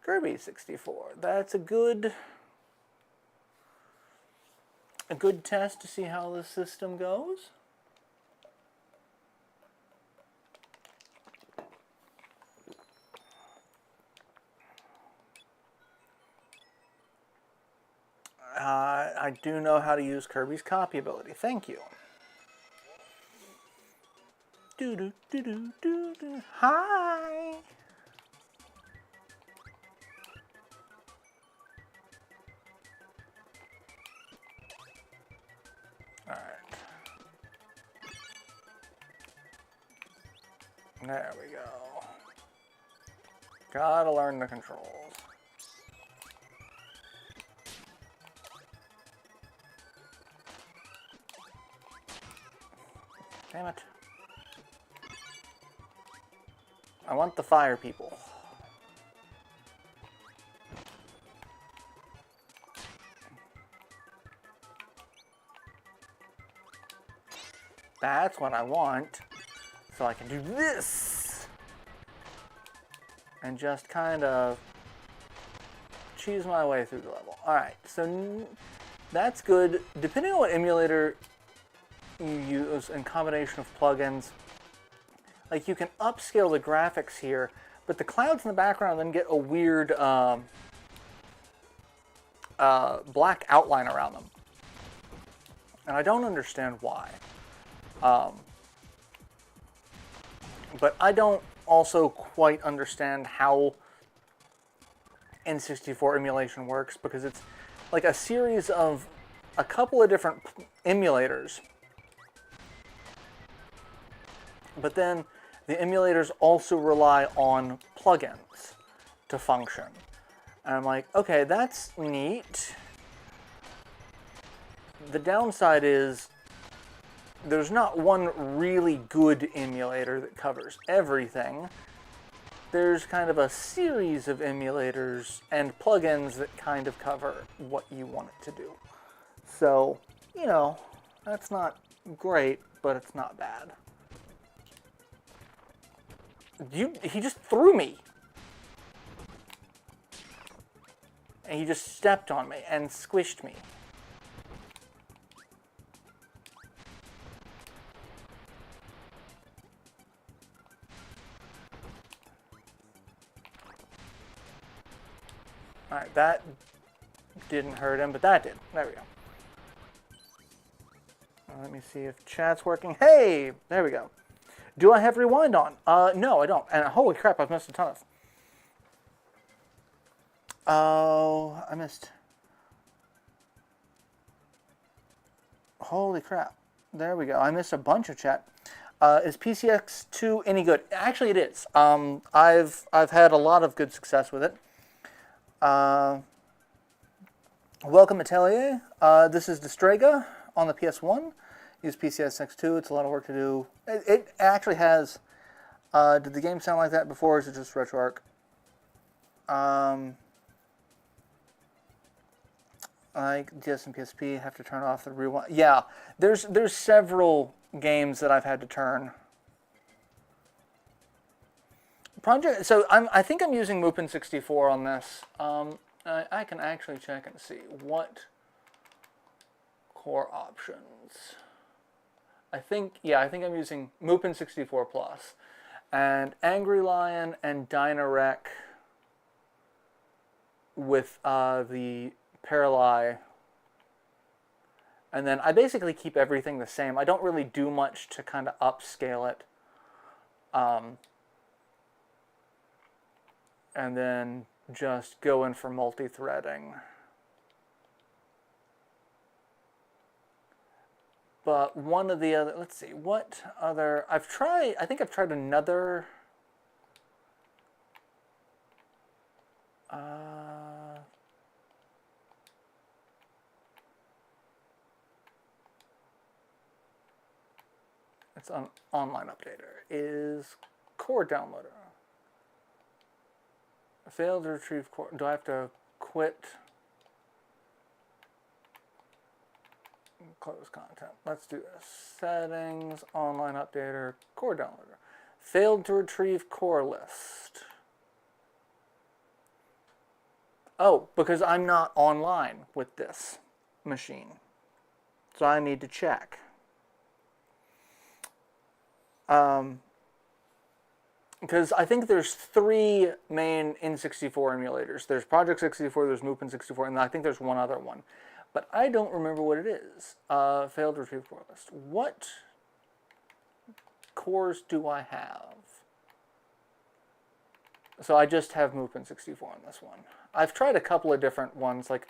Kirby 64. That's a good test to see how the system goes. I do know how to use Kirby's copy ability. Thank you. Do do do do do do. Hi. All right. There we go. Gotta learn the controls. Damn it. I want the fire people. That's what I want. So I can do this. And just kind of cheese my way through the level. Alright, so that's good. Depending on what emulator you use in combination of plugins, like you can upscale the graphics here, but the clouds in the background then get a weird black outline around them. And I don't understand why. But I don't also quite understand how N64 emulation works, because it's like a series of a couple of different emulators. But then the emulators also rely on plugins to function. And I'm like, okay, that's neat. The downside is there's not one really good emulator that covers everything. There's kind of a series of emulators and plugins that kind of cover what you want it to do. So, you know, that's not great, but it's not bad. He just threw me. And he just stepped on me and squished me. Alright, that didn't hurt him, but that did. There we go. Let me see if chat's working. Hey! There we go. Do I have rewind on? No, I don't. And holy crap, I've missed a ton of. Oh, I missed. Holy crap. There we go. I missed a bunch of chat. Is PCX2 any good? Actually, it is. I've had a lot of good success with it. Welcome, Atelier. This is Destrega on the PS1. use PCS Next 2. It's a lot of work to do. It actually has. Did the game sound like that before, or is it just RetroArch? Like DS and PSP, have to turn off the rewind. Yeah, there's several games that I've had to turn. So I think I'm using Mupin 64 on this. I can actually check and see what core options. I think I'm using Mupin 64 Plus, and Angry Lion and Dynarec with the Paralyze. And then I basically keep everything the same. I don't really do much to kind of upscale it. And then just go in for multi-threading. But one of the other, let's see, what other, I think I've tried another, it's an online updater, is core downloader. Failed to retrieve core. Do I have to quit? Close content. Let's do this. Settings, online updater, core downloader. Failed to retrieve core list. Oh, because I'm not online with this machine. So I need to check. Because I think there's 3 main N64 emulators. There's Project 64, there's Mupin 64, and I think there's one other one. But I don't remember what it is. Failed to retrieve core list. What cores do I have? So I just have Mupin 64 on this one. I've tried a couple of different ones, like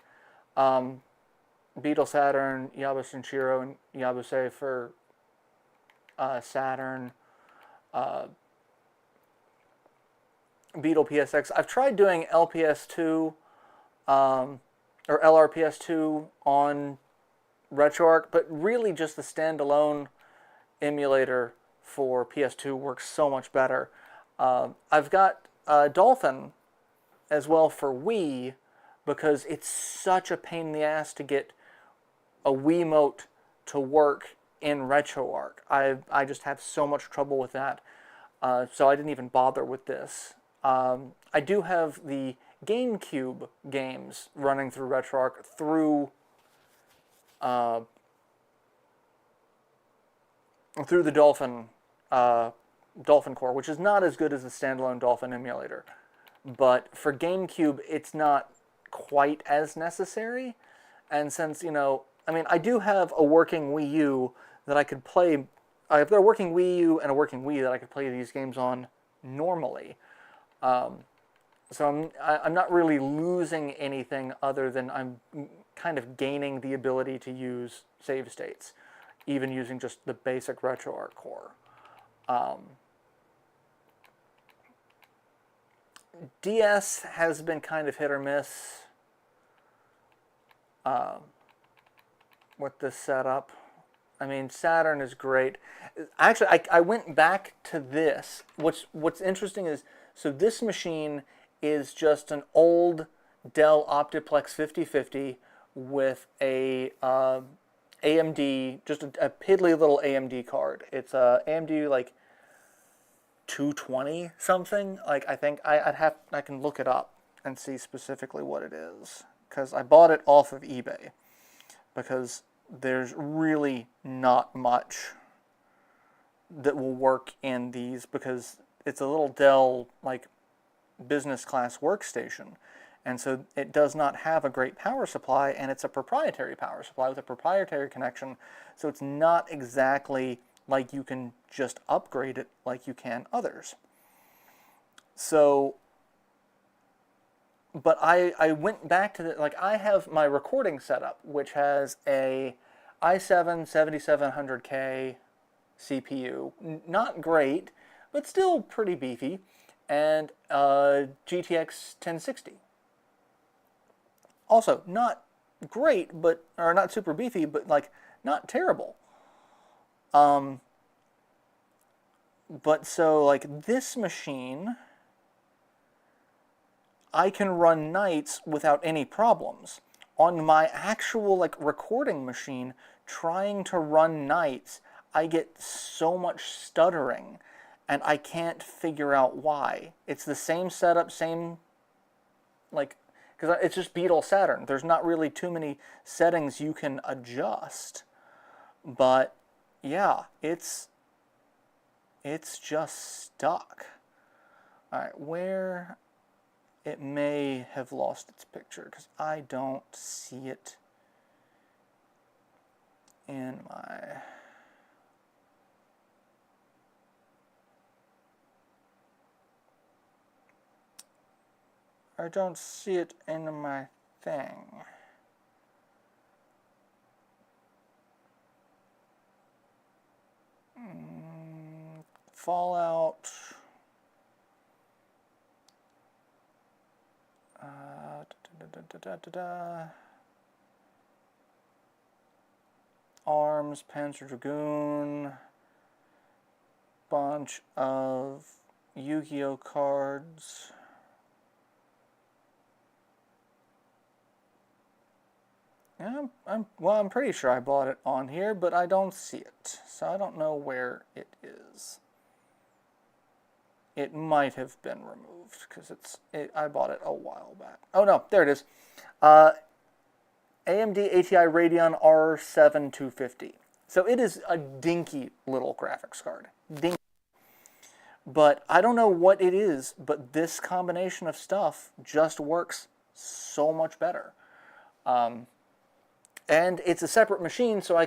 Beetle Saturn, Yabu Shinshiro, and Yabusei for Saturn. Beetle PSX. I've tried doing LPS2 or LRPS2 on RetroArch, but really just the standalone emulator for PS2 works so much better. I've got Dolphin as well for Wii, because it's such a pain in the ass to get a Wiimote to work in RetroArch. I just have so much trouble with that, so I didn't even bother with this. I do have the GameCube games running through RetroArch through the Dolphin core, which is not as good as the standalone Dolphin emulator. But for GameCube, it's not quite as necessary. And since, I do have a working Wii U that I could play. I've got a working Wii U and a working Wii that I could play these games on normally. So I'm not really losing anything other than I'm kind of gaining the ability to use save states, even using just the basic RetroArch core. DS has been kind of hit or miss with this setup. I mean, Saturn is great. Actually, I went back to this. What's interesting is, so this machine is just an old Dell Optiplex 5050 with a AMD, just a piddly little AMD card. It's a AMD like 220 something. Like, I think I can look it up and see specifically what it is, because I bought it off of eBay, because there's really not much that will work in these, because it's a little Dell like business class workstation, and so it does not have a great power supply, and it's a proprietary power supply with a proprietary connection, so it's not exactly like you can just upgrade it like you can others. So, but I went back to like, I have my recording setup, which has a i7 7700K CPU, not great, but still pretty beefy, and GTX 1060. Also, not great, but, or not super beefy, but like not terrible. But so, like, this machine, I can run nights without any problems. On my actual, like, recording machine, trying to run nights, I get so much stuttering, and I can't figure out why. It's the same setup, same, like, because it's just Beetle Saturn. There's not really too many settings you can adjust. But, yeah, it's just stuck. Alright, where... It may have lost its picture, because I don't see it in my... I don't see it in my thing. Fallout... Arms, Panzer Dragoon, bunch of Yu-Gi-Oh cards. Yeah, I'm pretty sure I bought it on here, but I don't see it, so I don't know where it is. It might have been removed because I bought it a while back. Oh no, there it is. AMD ATI Radeon R7 250. So it is a dinky little graphics card. Dinky. But I don't know what it is, but this combination of stuff just works so much better. And it's a separate machine, so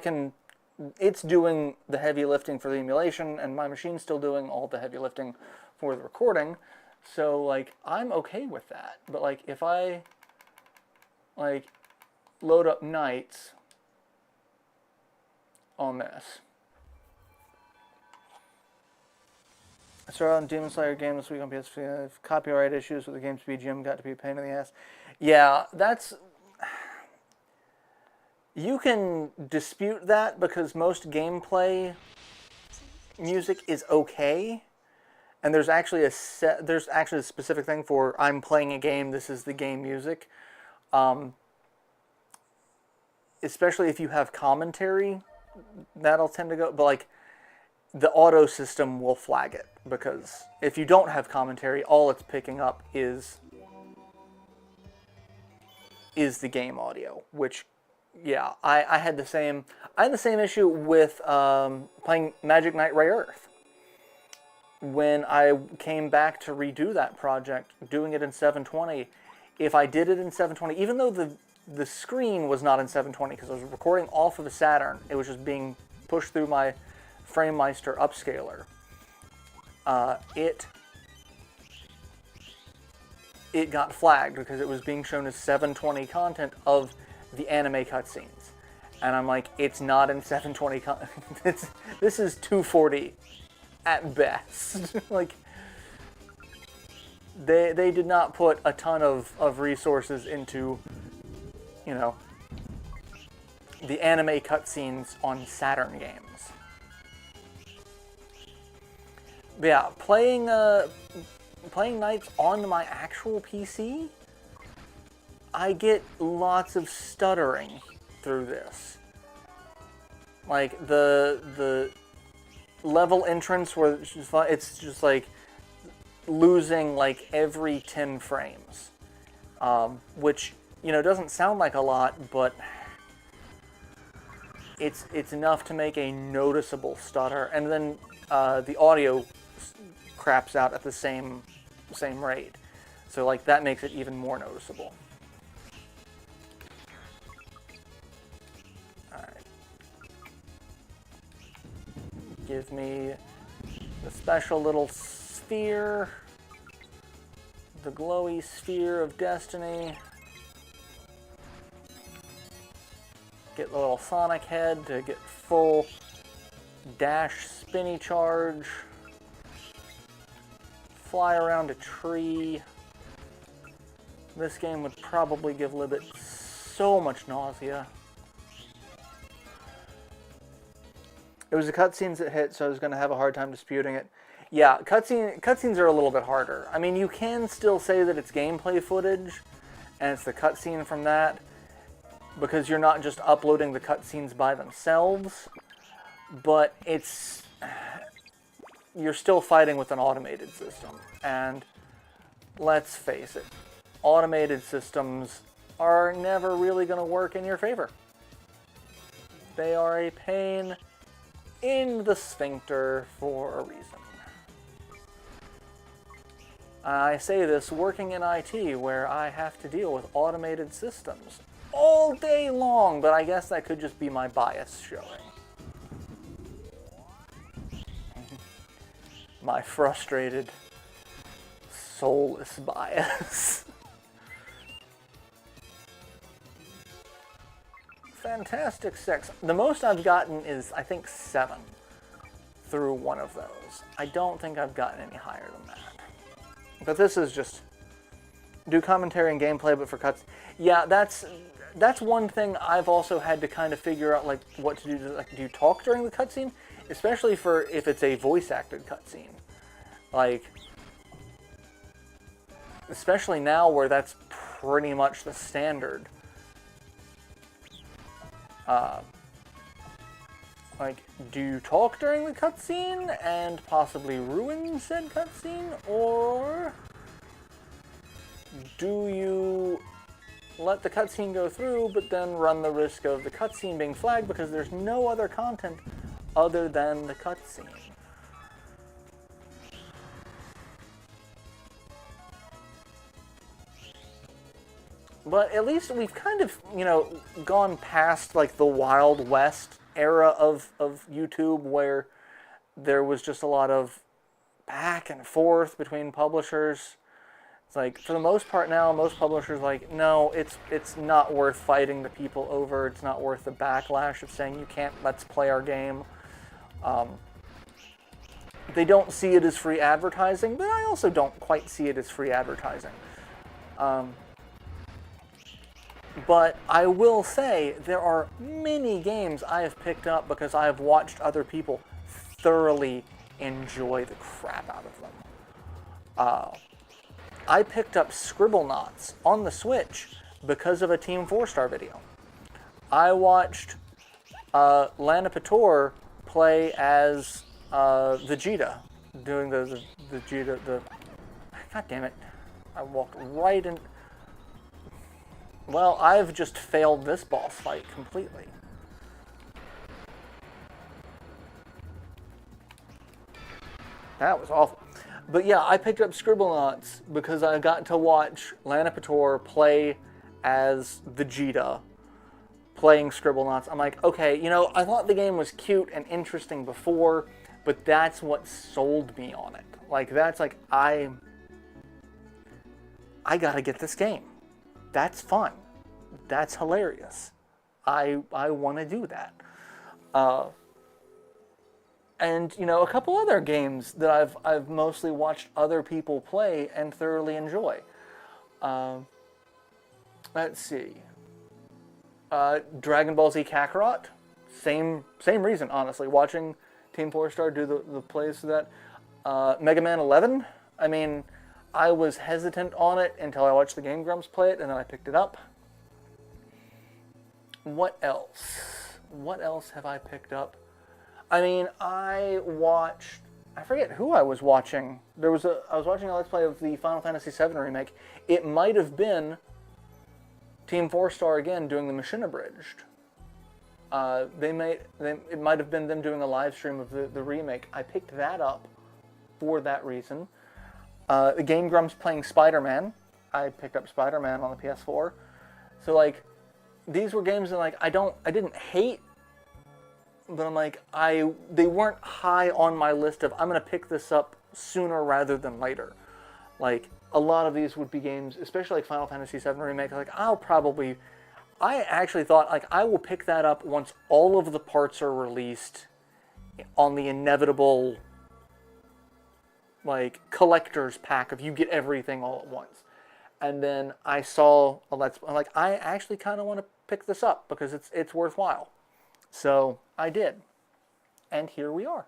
it's doing the heavy lifting for the emulation, and my machine's still doing all the heavy lifting for the recording. So, like, I'm okay with that. But, like, if I, like, load up nights on this. I started on Demon Slayer game this week on PS5. Copyright issues with the game's BGM got to be a pain in the ass. Yeah, that's... You can dispute that because most gameplay music is okay. And there's actually a specific thing for I'm playing a game, this is the game music. Especially if you have commentary, that'll tend to go, but like the auto system will flag it because if you don't have commentary, all it's picking up is the game audio, which yeah, I had the same issue with playing Magic Knight Ray Earth. When I came back to redo that project, doing it in 720, if I did it in 720, even though the screen was not in 720 because I was recording off of a Saturn, it was just being pushed through my FrameMeister upscaler. It got flagged because it was being shown as 720 content of the anime cutscenes, and I'm like, it's not in 720. This is 240 at best. Like, they did not put a ton of resources into, you know, the anime cutscenes on Saturn games. But yeah, playing Nights on my actual PC, I get lots of stuttering through this. Like the level entrance where it's just like losing like every 10 frames, which, you know, doesn't sound like a lot, but it's enough to make a noticeable stutter, and then the audio craps out at the same rate, so like that makes it even more noticeable. Give me the special little sphere, the glowy sphere of destiny. Get the little Sonic head to get full dash spinny charge. Fly around a tree. This game would probably give Libet so much nausea. It was the cutscenes that hit, so I was going to have a hard time disputing it. Yeah, cutscenes are a little bit harder. I mean, you can still say that it's gameplay footage, and it's the cutscene from that, because you're not just uploading the cutscenes by themselves, but you're still fighting with an automated system. And let's face it, automated systems are never really going to work in your favor. They are a pain in the sphincter for a reason. I say this working in IT, where I have to deal with automated systems all day long, but I guess that could just be my bias showing. My frustrated, soulless bias. Fantastic sex. The most I've gotten is, I think, 7 through one of those. I don't think I've gotten any higher than that. But this is just do commentary and gameplay, but for cuts. Yeah, that's one thing I've also had to kind of figure out, like, what to do. Like, do you talk during the cutscene? Especially for if it's a voice-acted cutscene. Like, especially now where that's pretty much the standard. Like, do you talk during the cutscene and possibly ruin said cutscene, or do you let the cutscene go through, but then run the risk of the cutscene being flagged because there's no other content other than the cutscene? But at least we've kind of, gone past, like, the Wild West era of YouTube, where there was just a lot of back and forth between publishers. It's like, for the most part now, most publishers are like, no, it's not worth fighting the people over. It's not worth the backlash of saying you can't let's play our game. They don't see it as free advertising, but I also don't quite see it as free advertising. But I will say there are many games I have picked up because I have watched other people thoroughly enjoy the crap out of them. I picked up Scribblenauts on the Switch because of a Team 4-Star video. I watched Lana Pator play as Vegeta, doing the Vegeta, God damn it, I walked right in. Well, I've just failed this boss fight completely. That was awful. But yeah, I picked up Scribblenauts because I got to watch Lana Pator play as Vegeta, playing Scribblenauts. I'm like, okay, I thought the game was cute and interesting before, but that's what sold me on it. Like, that's like, I gotta get this game. That's fun. That's hilarious. I want to do that. And a couple other games that I've mostly watched other people play and thoroughly enjoy. Let's see. Dragon Ball Z Kakarot. Same reason, honestly. Watching Team 4-Star do the plays to that. Mega Man 11. I mean, I was hesitant on it until I watched the Game Grumps play it, and then I picked it up. What else? What else have I picked up? I mean, I forget who I was watching. I was watching a Let's Play of the Final Fantasy VII Remake. It might have been Team 4-Star again doing the Machine Abridged. It might have been them doing a live stream of the remake. I picked that up for that reason. The Game Grumps playing Spider-Man. I picked up Spider-Man on the PS4. So, like, these were games that, like, I didn't hate, but I'm like, they weren't high on my list of, I'm going to pick this up sooner rather than later. Like, a lot of these would be games, especially like Final Fantasy VII Remake, like, I actually thought, like, I will pick that up once all of the parts are released on the inevitable, like, collector's pack of you get everything all at once. And then I saw a Let's Play, like, I actually kind of want to pick this up because it's worthwhile. So I did. And here we are.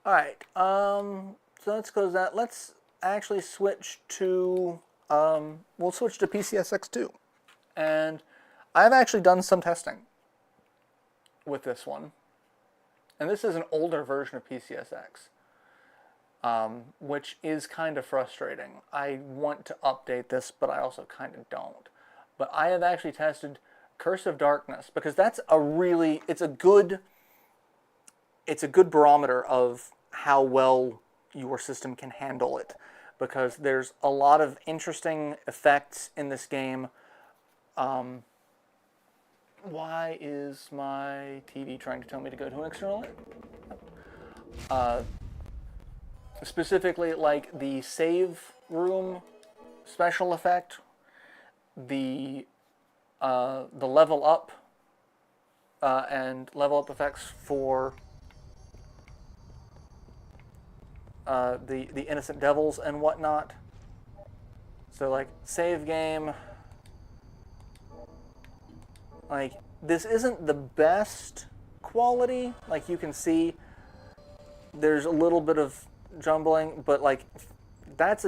All right, so let's close that. Let's actually switch to, we'll switch to PCSX2. And I've actually done some testing with this one. And this is an older version of PCSX, which is kind of frustrating. I want to update this, but I also kind of don't. But I have actually tested Curse of Darkness, because that's a really, it's a good barometer of how well your system can handle it, because there's a lot of interesting effects in this game. Why is my TV trying to tell me to go to an external link? Specifically, like the save room special effect, the level up and level up effects for the innocent devils and whatnot. So like save game, like this isn't the best quality. Like you can see there's a little bit of jumbling, but like that's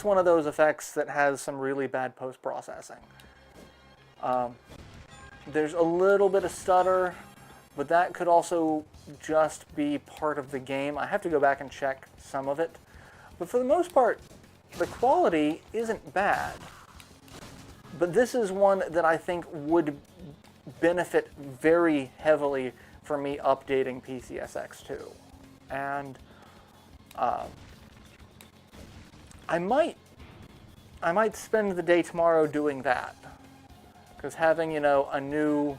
one of those effects that has some really bad post-processing. There's a little bit of stutter, but that could also just be part of the game. I have to go back and check some of it. But for the most part, the quality isn't bad. But this is one that I think would benefit very heavily for me updating PCSX2. And I might spend the day tomorrow doing that. Because having, you know, a new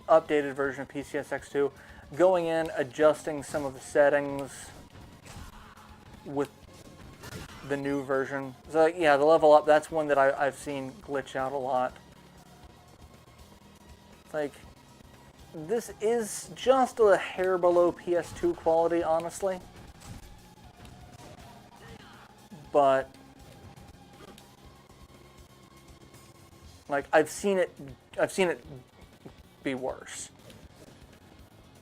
updated version of PCSX2, going in, adjusting some of the settings with the new version. So yeah, the level up, that's one that I've seen glitch out a lot. It's like, this is just a hair below PS2 quality, honestly. But like I've seen it be worse.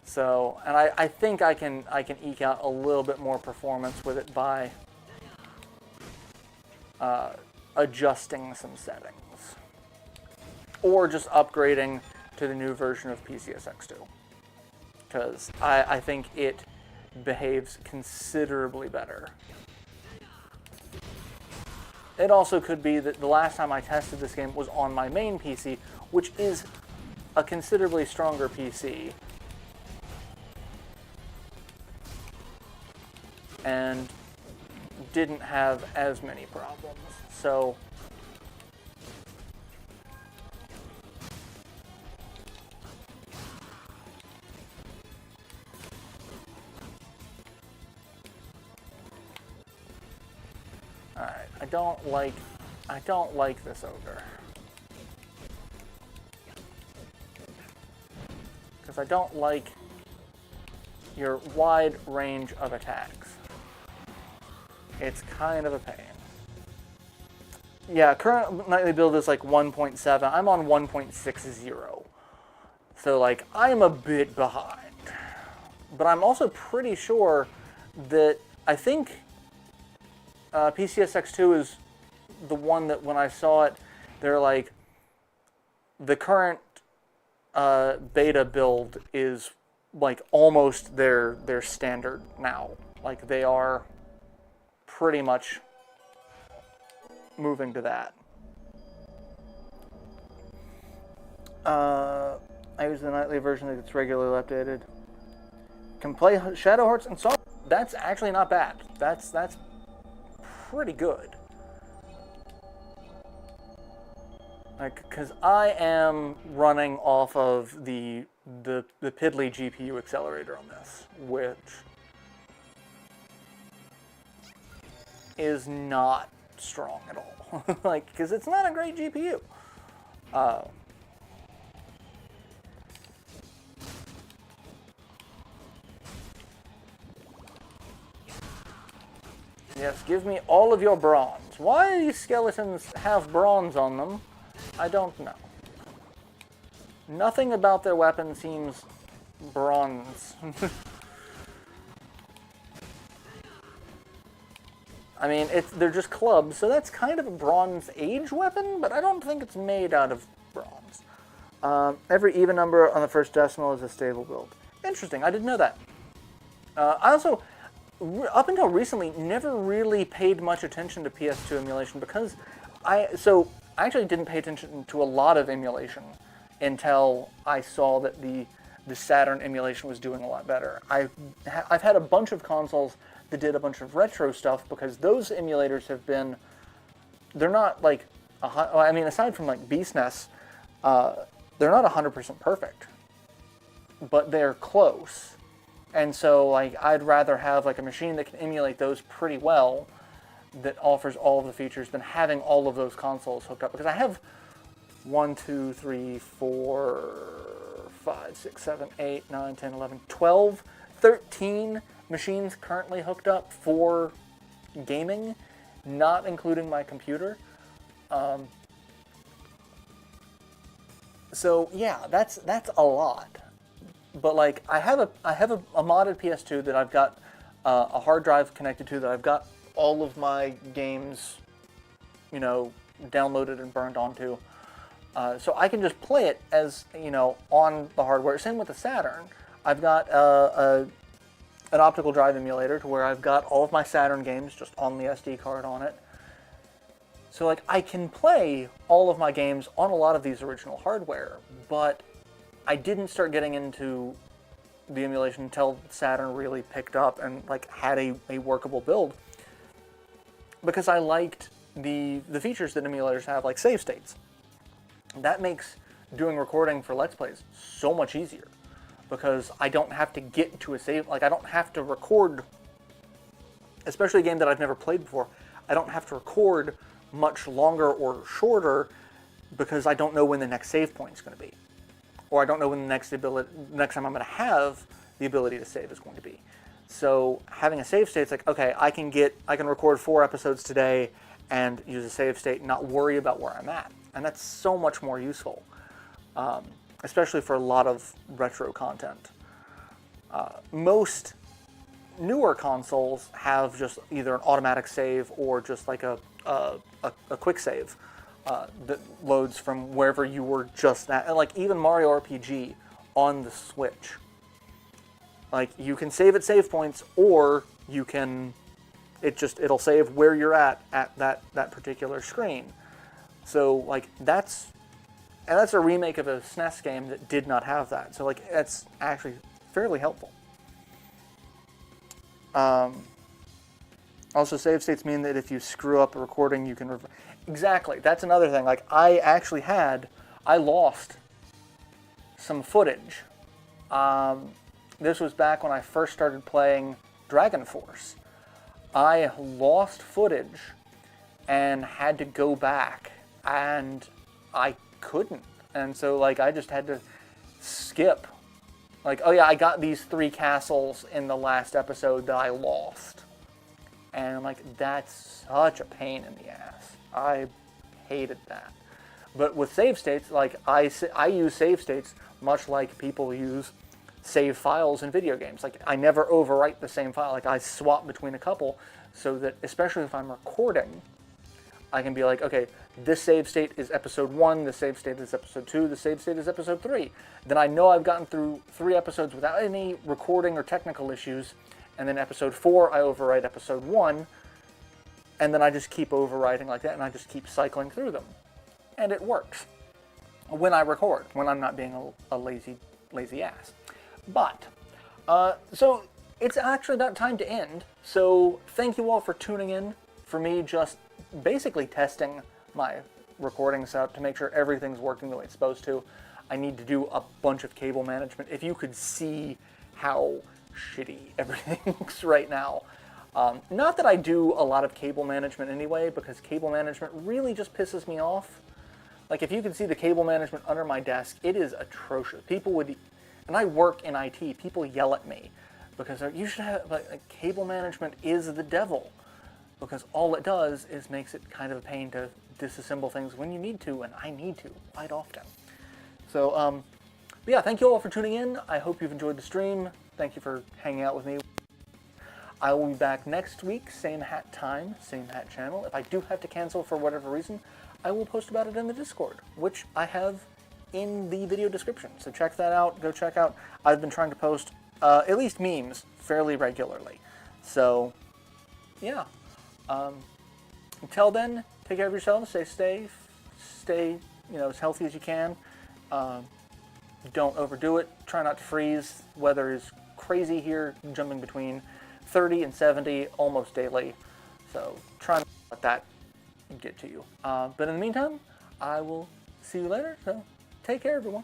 So, and I think I can eke out a little bit more performance with it by adjusting some settings, or just upgrading to the new version of PCSX2, because I think it behaves considerably better. It also could be that the last time I tested this game was on my main PC, which is a considerably stronger PC, and didn't have as many problems. So alright, I don't like this ogre. Because I don't like your wide range of attacks. It's kind of a pain. Yeah, current nightly build is like 1.7. I'm on 1.60. So like, I'm a bit behind. But I'm also pretty sure that I think PCSX2 is the one that when I saw it, they're like, the current beta build is like almost their standard now. Like they are pretty much moving to that. I use the nightly version that gets regularly updated. Can play Shadow Hearts and Song. That's actually not bad. That's pretty good. Like, cause I am running off of the piddly GPU accelerator on this, which is not strong at all. Like, because it's not a great GPU. Yes, give me all of your bronze. Why these skeletons have bronze on them, I don't know. Nothing about their weapon seems bronze. I mean, they're just clubs, so that's kind of a Bronze Age weapon, but I don't think it's made out of bronze. Every even number on the first decimal is a stable build. Interesting, I didn't know that. I also, up until recently, never really paid much attention to PS2 emulation because I actually didn't pay attention to a lot of emulation until I saw that the Saturn emulation was doing a lot better. I've had a bunch of consoles that did a bunch of retro stuff because those emulators have been, they're not like, I mean, aside from like BeastNES, they're not 100% perfect, but they're close. And so like I'd rather have like a machine that can emulate those pretty well, that offers all of the features, than having all of those consoles hooked up. Because I have 1, 2, 3, 4, 5, 6, 7, 8, 9, 10, 11, 12, 13 machines currently hooked up for gaming, not including my computer. So yeah, that's a lot. But like I have a modded PS2 that I've got a hard drive connected to, that I've got all of my games, you know, downloaded and burned onto. So I can just play it as, you know, on the hardware. Same with the Saturn. I've got an optical drive emulator to where I've got all of my Saturn games just on the SD card on it. So like I can play all of my games on a lot of these original hardware, but I didn't start getting into the emulation until Saturn really picked up and like had a workable build, because I liked the features that emulators have, like save states. That makes doing recording for Let's Plays so much easier, because I don't have to get to a save, like I don't have to record, especially a game that I've never played before, I don't have to record much longer or shorter because I don't know when the next save point is going to be, or I don't know when the next time I'm going to have the ability to save is going to be. So having a save state, it's like, okay, I can record 4 episodes today and use a save state and not worry about where I'm at. And that's so much more useful, especially for a lot of retro content. Most newer consoles have just either an automatic save or just like a quick save that loads from wherever you were just at. And like even Mario RPG on the Switch, like you can save at save points, or you can, it'll save where you're at that particular screen. So like that's a remake of a SNES game that did not have that. So like that's actually fairly helpful. Also, save states mean that if you screw up a recording, you can exactly. That's another thing. Like I lost some footage. This was back when I first started playing Dragon Force. I lost footage and had to go back, and I couldn't. And so like I just had to skip. Like, oh yeah, I got these 3 castles in the last episode that I lost. And I'm like, that's such a pain in the ass. I hated that. But with save states, like I use save states much like people use save files in video games. Like I never overwrite the same file. Like I swap between a couple so that, especially if I'm recording, I can be like, okay, this save state is episode 1, this save state is episode 2, this save state is episode 3. Then I know I've gotten through 3 episodes without any recording or technical issues, and then episode 4, I overwrite episode 1, and then I just keep overwriting like that, and I just keep cycling through them. And it works when I record, when I'm not being a lazy ass. But, so it's actually about time to end, so thank you all for tuning in, for me just basically testing my recording setup to make sure everything's working the way it's supposed to. I need to do a bunch of cable management. If you could see how shitty everything's right now. Not that I do a lot of cable management anyway, because cable management really just pisses me off. Like if you could see the cable management under my desk, it is atrocious. People would, and I work in IT, people yell at me because you should have, like cable management is the devil. Because all it does is makes it kind of a pain to disassemble things when you need to, and I need to quite often. So, But yeah, thank you all for tuning in. I hope you've enjoyed the stream. Thank you for hanging out with me. I will be back next week, same hat time, same hat channel. If I do have to cancel for whatever reason, I will post about it in the Discord, which I have in the video description. So check that out. Go check out. I've been trying to post at least memes fairly regularly. So yeah. Until then, take care of yourselves. Stay safe. Stay as healthy as you can. Don't overdo it. Try not to freeze. Weather is crazy here, jumping between 30 and 70 almost daily. So try not to let that get to you. But in the meantime, I will see you later. So take care, everyone.